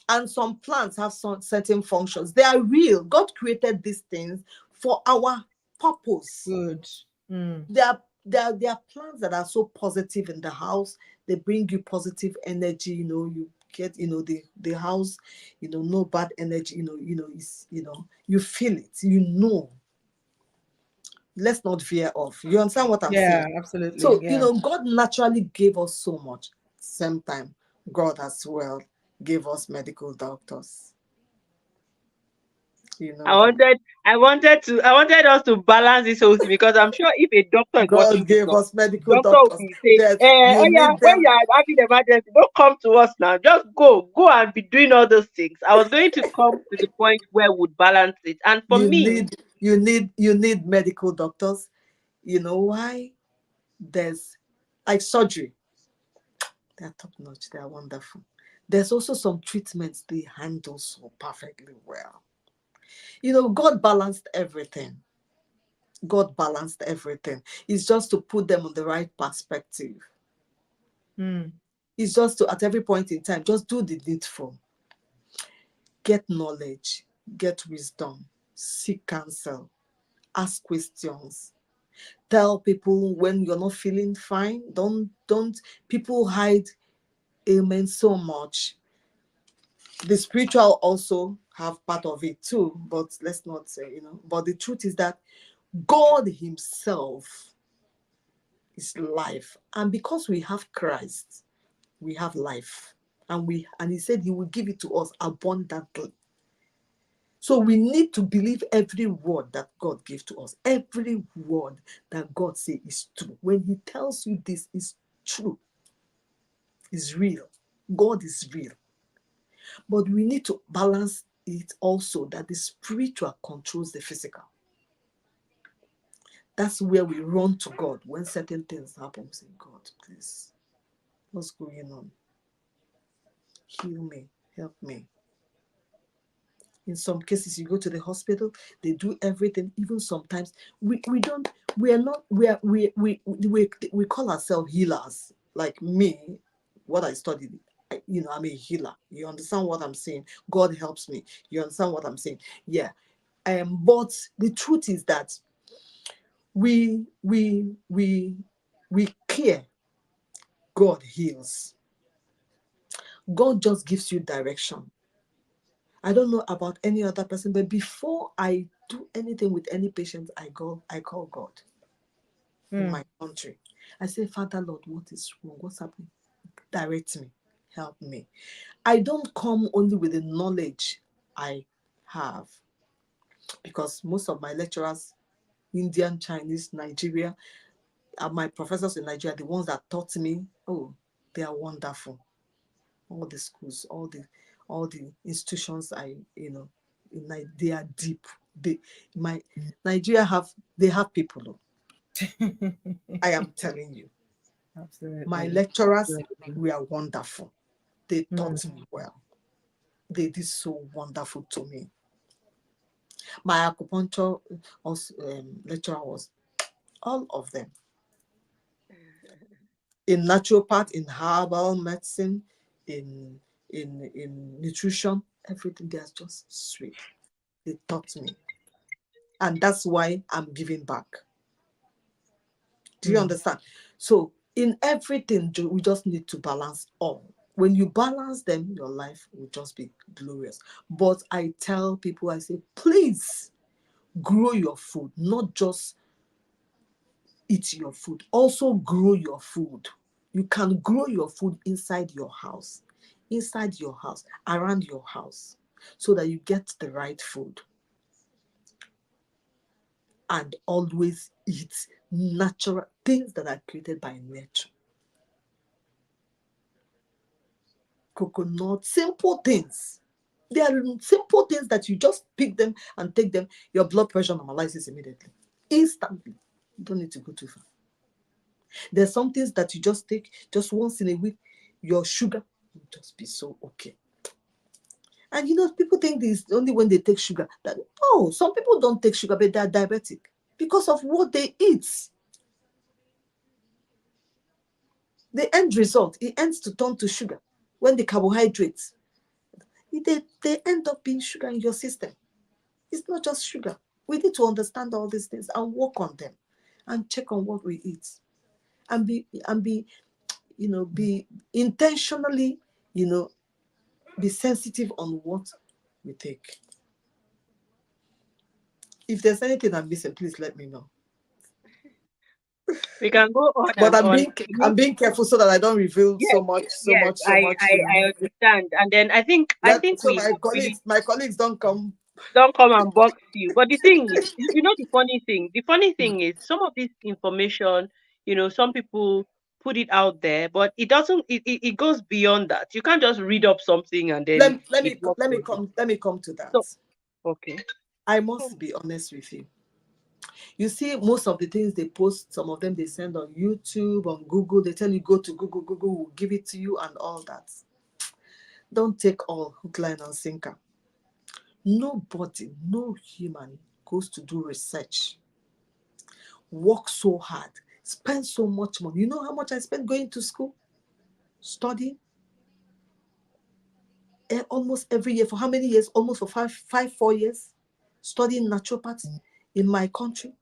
And some plants have some certain functions. They are real. God created these things for our purpose. Good. Mm, There are plants that are so positive in the house. They bring you positive energy. You get, the house, no bad energy. You feel it. Let's not veer off. You understand what I'm yeah, saying? absolutely. So, Yeah. God naturally gave us so much. Same time, God as well gave us medical doctors. You know that. I wanted us to balance this whole thing, because I'm sure if a doctor is watching God this gave talk, us medical doctor will doctors be saying, that oh you yeah, need when them. you are having emergency, don't come to us now. Just go and be doing all those things. I was going to come to the point where we would balance it. And for You me, need you need medical doctors. You know why? There's like surgery. They're top notch. They're wonderful. There's also some treatments they handle so perfectly well. God balanced everything. God balanced everything. It's just to put them on the right perspective. Mm, It's just to, at every point in time, just do the needful. Get knowledge, get wisdom, seek counsel, ask questions. Tell people when you're not feeling fine. Don't people hide ailments so much. The spiritual also have part of it too, but let's not say, but the truth is that God himself is life. And because we have Christ, we have life. And he said he will give it to us abundantly. So we need to believe every word that God gives to us. Every word that God says is true. When he tells you this is true, is real. God is real. But we need to balance it also that the spiritual controls the physical. That's where we run to God when certain things happen. We say, God, please, what's going on? Heal me, help me. In some cases, you go to the hospital, they do everything. Even sometimes we call ourselves healers. Like me, what I studied, I'm a healer. You understand what I'm saying? God helps me. You understand what I'm saying? Yeah. But the truth is that we care. God heals. God just gives you direction. I don't know about any other person, but before I do anything with any patient, I call God in mm, my country. I say, Father Lord, what is wrong? What's happening? Direct me, help me. I don't come only with the knowledge I have, because most of my lecturers, Indian, Chinese, Nigeria, my professors in Nigeria, the ones that taught me, oh, they are wonderful. All the schools, all the institutions they are deep. Nigeria they have people. I am telling you, my absolutely. lecturers Absolutely. were wonderful. They Mm, taught me well. They did so wonderful to me. My acupuncture lecturer was all of them. In naturopath, in herbal medicine, in nutrition, everything. They are just sweet. They taught me. And that's why I'm giving back. Do you mm. understand? So in everything, we just need to balance all. When you balance them, your life will just be glorious. But I tell people, I say, please grow your food, not just eat your food. Also grow your food. You can grow your food inside your house, around your house, so that you get the right food. And always eat natural things that are created by nature. Coconut, simple things. They are simple things that you just pick them and take them. Your blood pressure normalizes immediately, instantly. You don't need to go too far. There's some things that you just take just once in a week. Your sugar You'll just be so okay. And you know, people think this only when they take sugar. That no, some people don't take sugar, but they're diabetic because of what they eat. The end result, it ends to turn to sugar. When the carbohydrates, they end up being sugar in your system. It's not just sugar. We need to understand all these things and work on them and check on what we eat. And be be intentionally, be sensitive on what we take. If there's anything I'm missing, please let me know. We can go on But and on. I'm being careful so that I don't reveal Yes, so much, so yes, much, so much. I understand. And then I think So we have really my colleagues don't come. don't come and box you. But the thing is, the funny thing? The funny thing is some of this information, some people put it out there, but it doesn't, it goes beyond that. You can't just read up something and then it works for you. Let me come to that. So, okay. I must be honest with you. You see, most of the things they post, some of them they send on YouTube, on Google. They tell you go to Google, Google will give it to you and all that. Don't take all hook, line, and sinker. Nobody, no human goes to do research, work so hard, spend so much money. You know how much I spent going to school, studying? Almost every year. For how many years? Almost for 4 years, studying naturopathy in my country.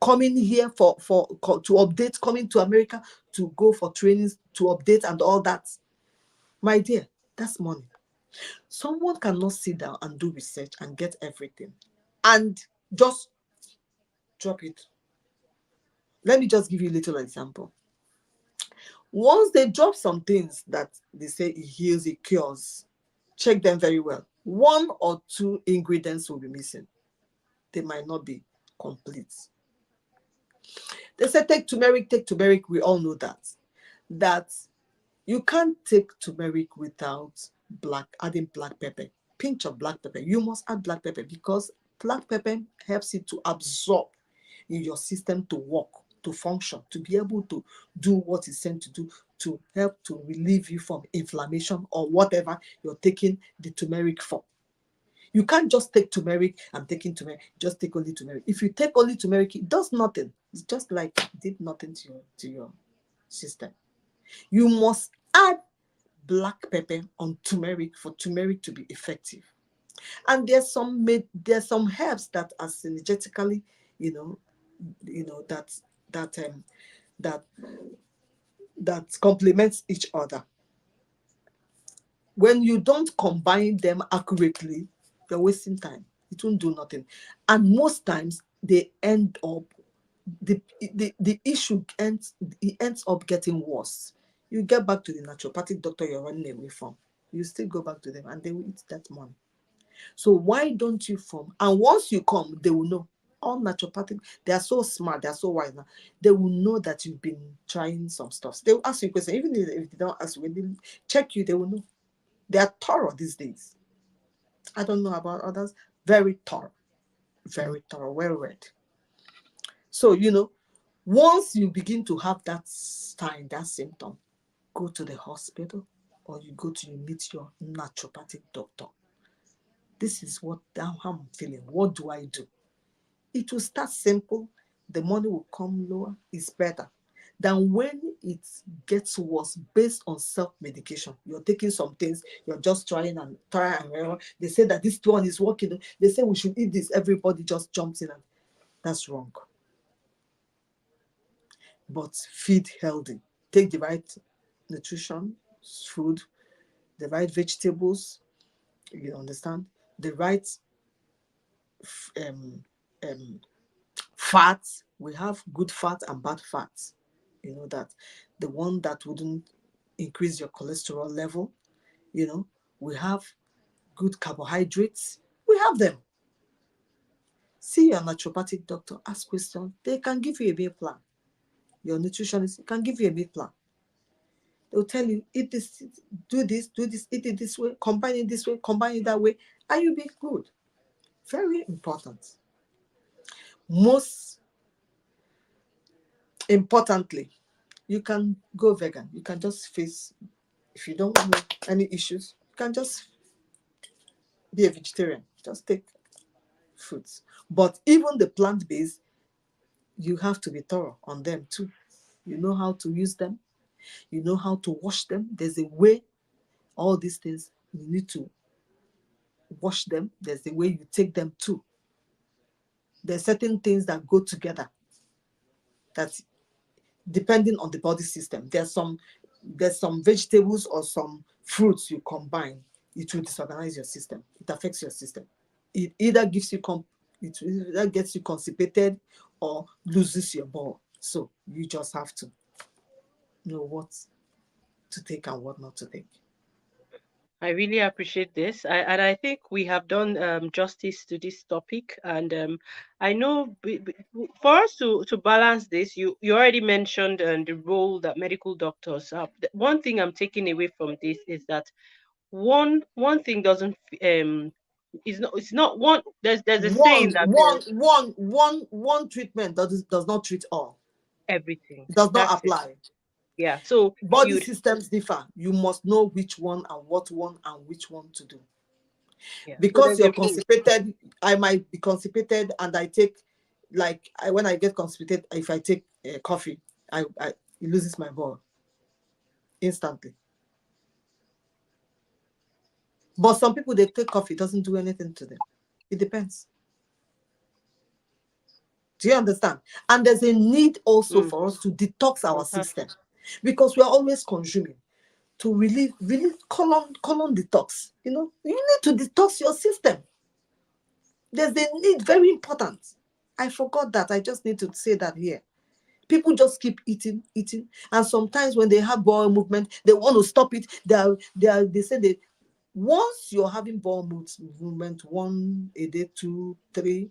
Coming here to update, coming to America to go for trainings, to update and all that. My dear, that's money. Someone cannot sit down and do research and get everything and just drop it. Let me just give you a little example. Once they drop some things that they say it heals, it cures, check them very well. 1 or 2 ingredients will be missing. They might not be complete. They say take turmeric. We all know that you can't take turmeric without adding black pepper. Pinch of black pepper. You must add black pepper because black pepper helps it to absorb in your system, to work, to function, to be able to do what it's sent to do, to help to relieve you from inflammation or whatever you're taking the turmeric for. You can't just take turmeric and taking turmeric, just take only turmeric. If you take only turmeric, it does nothing. It's just like it did nothing to your system. You must add black pepper on turmeric for turmeric to be effective. And there's some herbs that are synergetically, that complements each other. When you don't combine them accurately, you're wasting time. It won't do nothing. And most times they end up, the issue ends up getting worse. You get back to the naturopathic doctor you're running away from. You still go back to them and they will eat that money. So why don't you form? And once you come, they will know. All naturopathic, they are so smart, they are so wise now. They will know that you've been trying some stuff. They will ask you a question. Even if they don't ask you, when they check you, they will know. They are thorough these days. I don't know about others. Very thorough, well read. So, once you begin to have that sign, that symptom, go to the hospital or you meet your naturopathic doctor. This is how I'm feeling. What do I do? It will start simple. The money will come lower. It's better than when it gets worse based on self-medication. You're taking some things, you're just trying and error. They say that this one is working. They say we should eat this. Everybody just jumps in, and that's wrong. But feed healthy. Take the right nutrition, food, the right vegetables, you understand, the right fats. We have good fat and bad fats. You know that the one that wouldn't increase your cholesterol level. We have good carbohydrates. We have them. See your naturopathic doctor, ask questions. They can give you a meal plan. Your nutritionist can give you a meal plan. They'll tell you, eat this, do this, eat it this way, combine it this way, combine it that way, and you'll be good. Very important. Most importantly, you can go vegan. You can just face If you don't want any issues, you can just be a vegetarian. Just take fruits. But even the plant-based, you have to be thorough on them too. You know how to use them. You know how to wash them. There's a way. All these things, you need to wash them. There's a way you take them too. There's certain things that go together. That depending on the body system, there's some vegetables or some fruits you combine, it will disorganize your system. It affects your system. It either gives you it either gets you constipated or loses your ball. So you just have to know what to take and what not to take. I really appreciate this. I think we have done justice to this topic. And I know for us to balance this, you already mentioned the role that medical doctors have. One thing I'm taking away from this is that one thing doesn't it's not one. There's a saying that One treatment does not treat all. everything. It does not That's it. apply. Yeah. So Body you'd systems differ. You must know which one and what one and which one to do. yeah. So Because there's a you're rule. constipated, I might be constipated and I take, when I get constipated, if I take coffee, it loses my ball instantly. But some people, they take coffee, it doesn't do anything to them. It depends. Do you understand? And there's a need also for us to detox our system, because we are always consuming. To really colon detox. You need to detox your system. There's a need, very important. I forgot that. I just need to say that here. People just keep eating, and sometimes when they have bowel movement, they want to stop it. They say that once you're having bowel movement, 1 a day, 2, 3,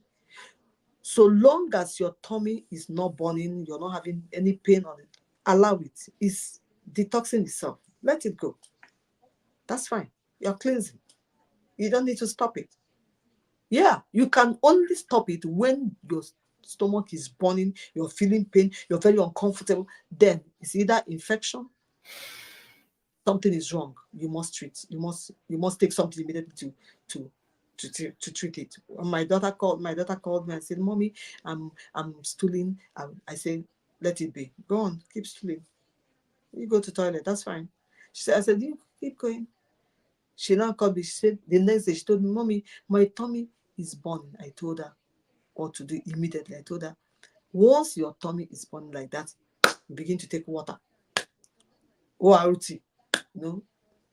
so long as your tummy is not burning, you're not having any pain on it, allow it. It's detoxing itself. Let it go. That's fine. You're cleansing. You don't need to stop it. Yeah, you can only stop it when your stomach is burning, you're feeling pain, you're very uncomfortable. Then it's either infection, something is wrong. You must treat. You must take something immediately to treat it. When my daughter called me and said, "Mommy, I'm stooling." I said, "Let it be. Go on, keep stooling. You go to toilet. That's fine." I said, "You keep going." She now called me. She said the next day she told me, "Mommy, my tummy is burning." I told her what to do immediately. I told her, once your tummy is burning like that, you begin to take water. ORT.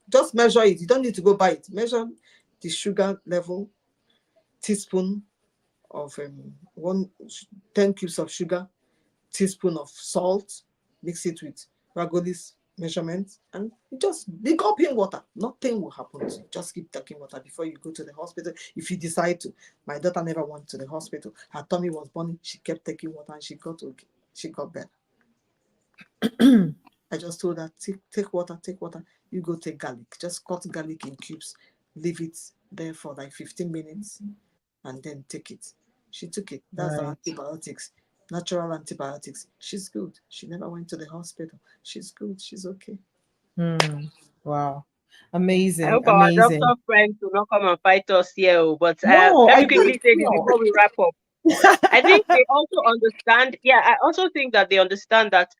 Just measure it. You don't need to go buy it. Measure the sugar level, teaspoon of 10 cubes of sugar, teaspoon of salt, mix it with Ragoli's measurement, and just be gulping water. Nothing will happen to you. Just keep taking water before you go to the hospital. If you decide to. My daughter never went to the hospital. Her tummy was burning. She kept taking water and she got okay. She got better. I just told her, take water. You go take garlic. Just cut garlic in cubes. Leave it there for like 15 minutes and then take it. She took it. That's the antibiotics. Natural antibiotics. She's good. She never went to the hospital. She's good. She's okay. Wow. I Amazing. hope our doctor friends will not come and fight us here. But let me quickly say this before we wrap up. I think they also understand. Yeah, I also think that they understand that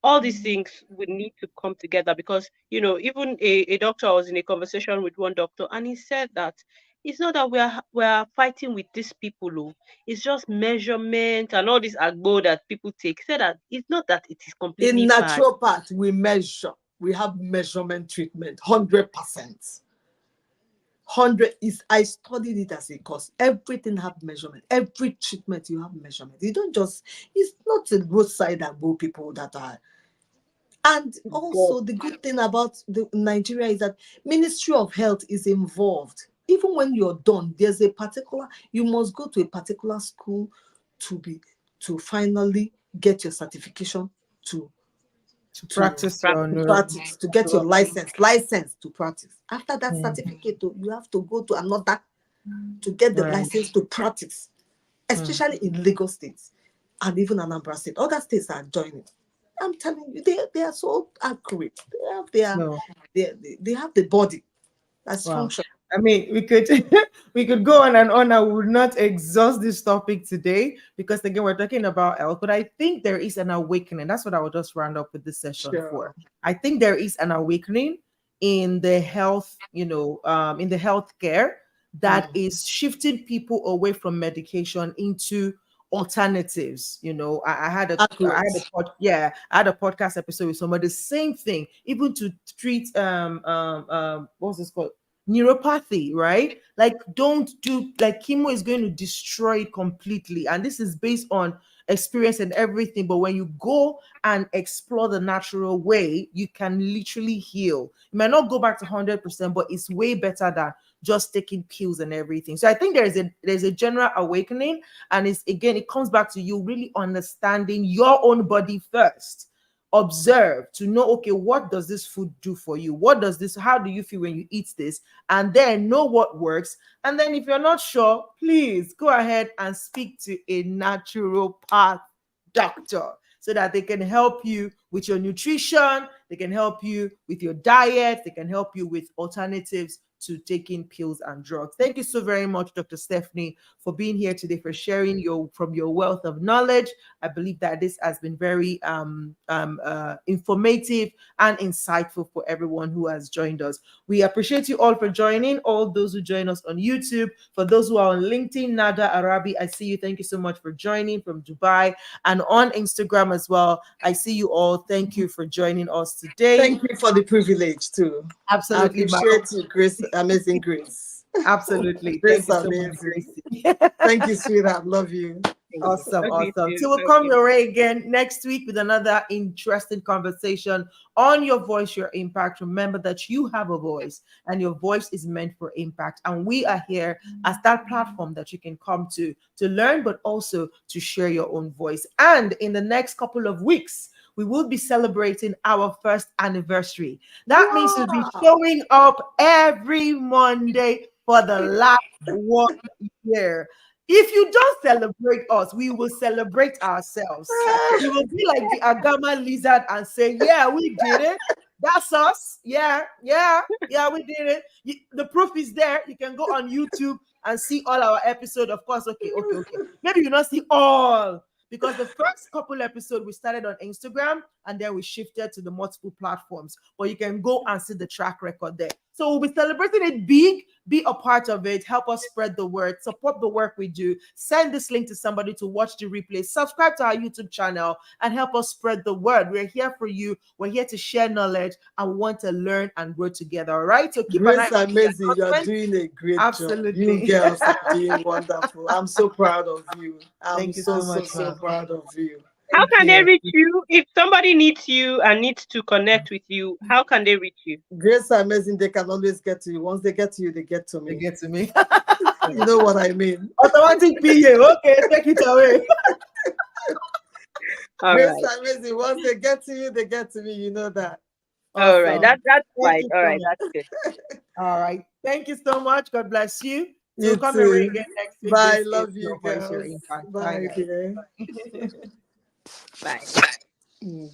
all these things would need to come together, because even a doctor, I was in a conversation with one doctor and he said that it's not that we're fighting with these people. It's just measurement and all this agbo that people take. He said that it's not that it is completely in bad. naturopath, we measure. We have measurement treatment, 100%. 100 is, I studied it as a course. Everything have measurement. Every treatment you have measurement. You don't just, it's not a roadside agbo people that are. And also the good thing about Nigeria is that Ministry of Health is involved. Even when you're done, there's a particular, you must go to a particular school to finally get your certification to practice to get your license to practice. After that certificate, you have to go to another to get the license to practice, especially in Lagos State and even Anambra State. Other states are joining. I'm telling you, they are so accurate. So They have the body that's wow. functional. I mean, we could we could go on and on. I would not exhaust this topic today because again we're talking about health, but I think there is an awakening. That's what I will just round up with this session for. Sure. I think there is an awakening in the health, in the healthcare that Mm. is shifting people away from medication into alternatives. I had a Accurate. I had a podcast episode with somebody, the same thing, even to treat what's this called, neuropathy, right? Like, don't do, like, chemo is going to destroy it completely, and this is based on experience and everything. But when you go and explore the natural way, you can literally heal. You might not go back to 100%, but it's way better than just taking pills and everything. So I think there's a general awakening, and it's, again, it comes back to you really understanding your own body first. Observe to know, okay, what does this food do for you? How do you feel when you eat this? And then know what works. And then if you're not sure, please go ahead and speak to a naturopath doctor so that they can help you with your nutrition, they can help you with your diet, they can help you with alternatives to taking pills and drugs. Thank you so very much, Dr. Stephany, for being here today, for sharing from your wealth of knowledge. I believe that this has been very informative and insightful for everyone who has joined us. We appreciate you all for joining, all those who join us on YouTube. For those who are on LinkedIn, Nada Arabi, I see you. Thank you so much for joining from Dubai, and on Instagram as well. I see you all. Thank you for joining us today. Thank you for the privilege too. I Absolutely, appreciate you, Grace, amazing Grace. absolutely. Grace, Thank you so much, amazing. Gracie. Thank you, sweetheart. Love you. Awesome, Love you awesome. too. So we'll Love come you. your way again next week with another interesting conversation on your voice, your impact. Remember that you have a voice and your voice is meant for impact. And we are here as that platform that you can come to learn, but also to share your own voice. And in the next couple of weeks, we will be celebrating our first anniversary. That means we'll be Wow. showing up every Monday for the last 1 year. If you don't celebrate us, we will celebrate ourselves. We will be like the Agama lizard and say, yeah, we did it. That's us. Yeah, yeah, yeah, we did it. The proof is there. You can go on YouTube and see all our episodes. Of course, okay. Maybe you not see all, because the first couple episodes we started on Instagram and then we shifted to the multiple platforms. But you can go and see the track record there. So we'll be celebrating it big. Be a part of it. Help us spread the word. Support the work we do. Send this link to somebody to watch the replay. Subscribe to our YouTube channel and help us spread the word. We're here for you. We're here to share knowledge and want to learn and grow together. All right. So keep an eye Grace, on the amazing. You are announcements. doing a great job. You Absolutely. girls are doing wonderful. I'm so proud of you. I'm Thank you so, so so, much, so ma'am. proud of you. How Thank can they you. reach you? If somebody needs you and needs to connect with you, how can they reach you? Grace, amazing. They can always get to you. Once they get to you, they get to They me. get to me. You know what I mean? Automatic PA. Okay, take it away. All Grace, right. amazing. Once they get to you, they get to me. You know that. All right. Awesome. That's Thank fine. you All so right. much. That's good. All right. Thank you so much. God bless you. So You come your way too. again next week. Bye. This is Love you, Your Voice, Your girls. Impact. Bye, Bye, dear. guys. Bye. Mm.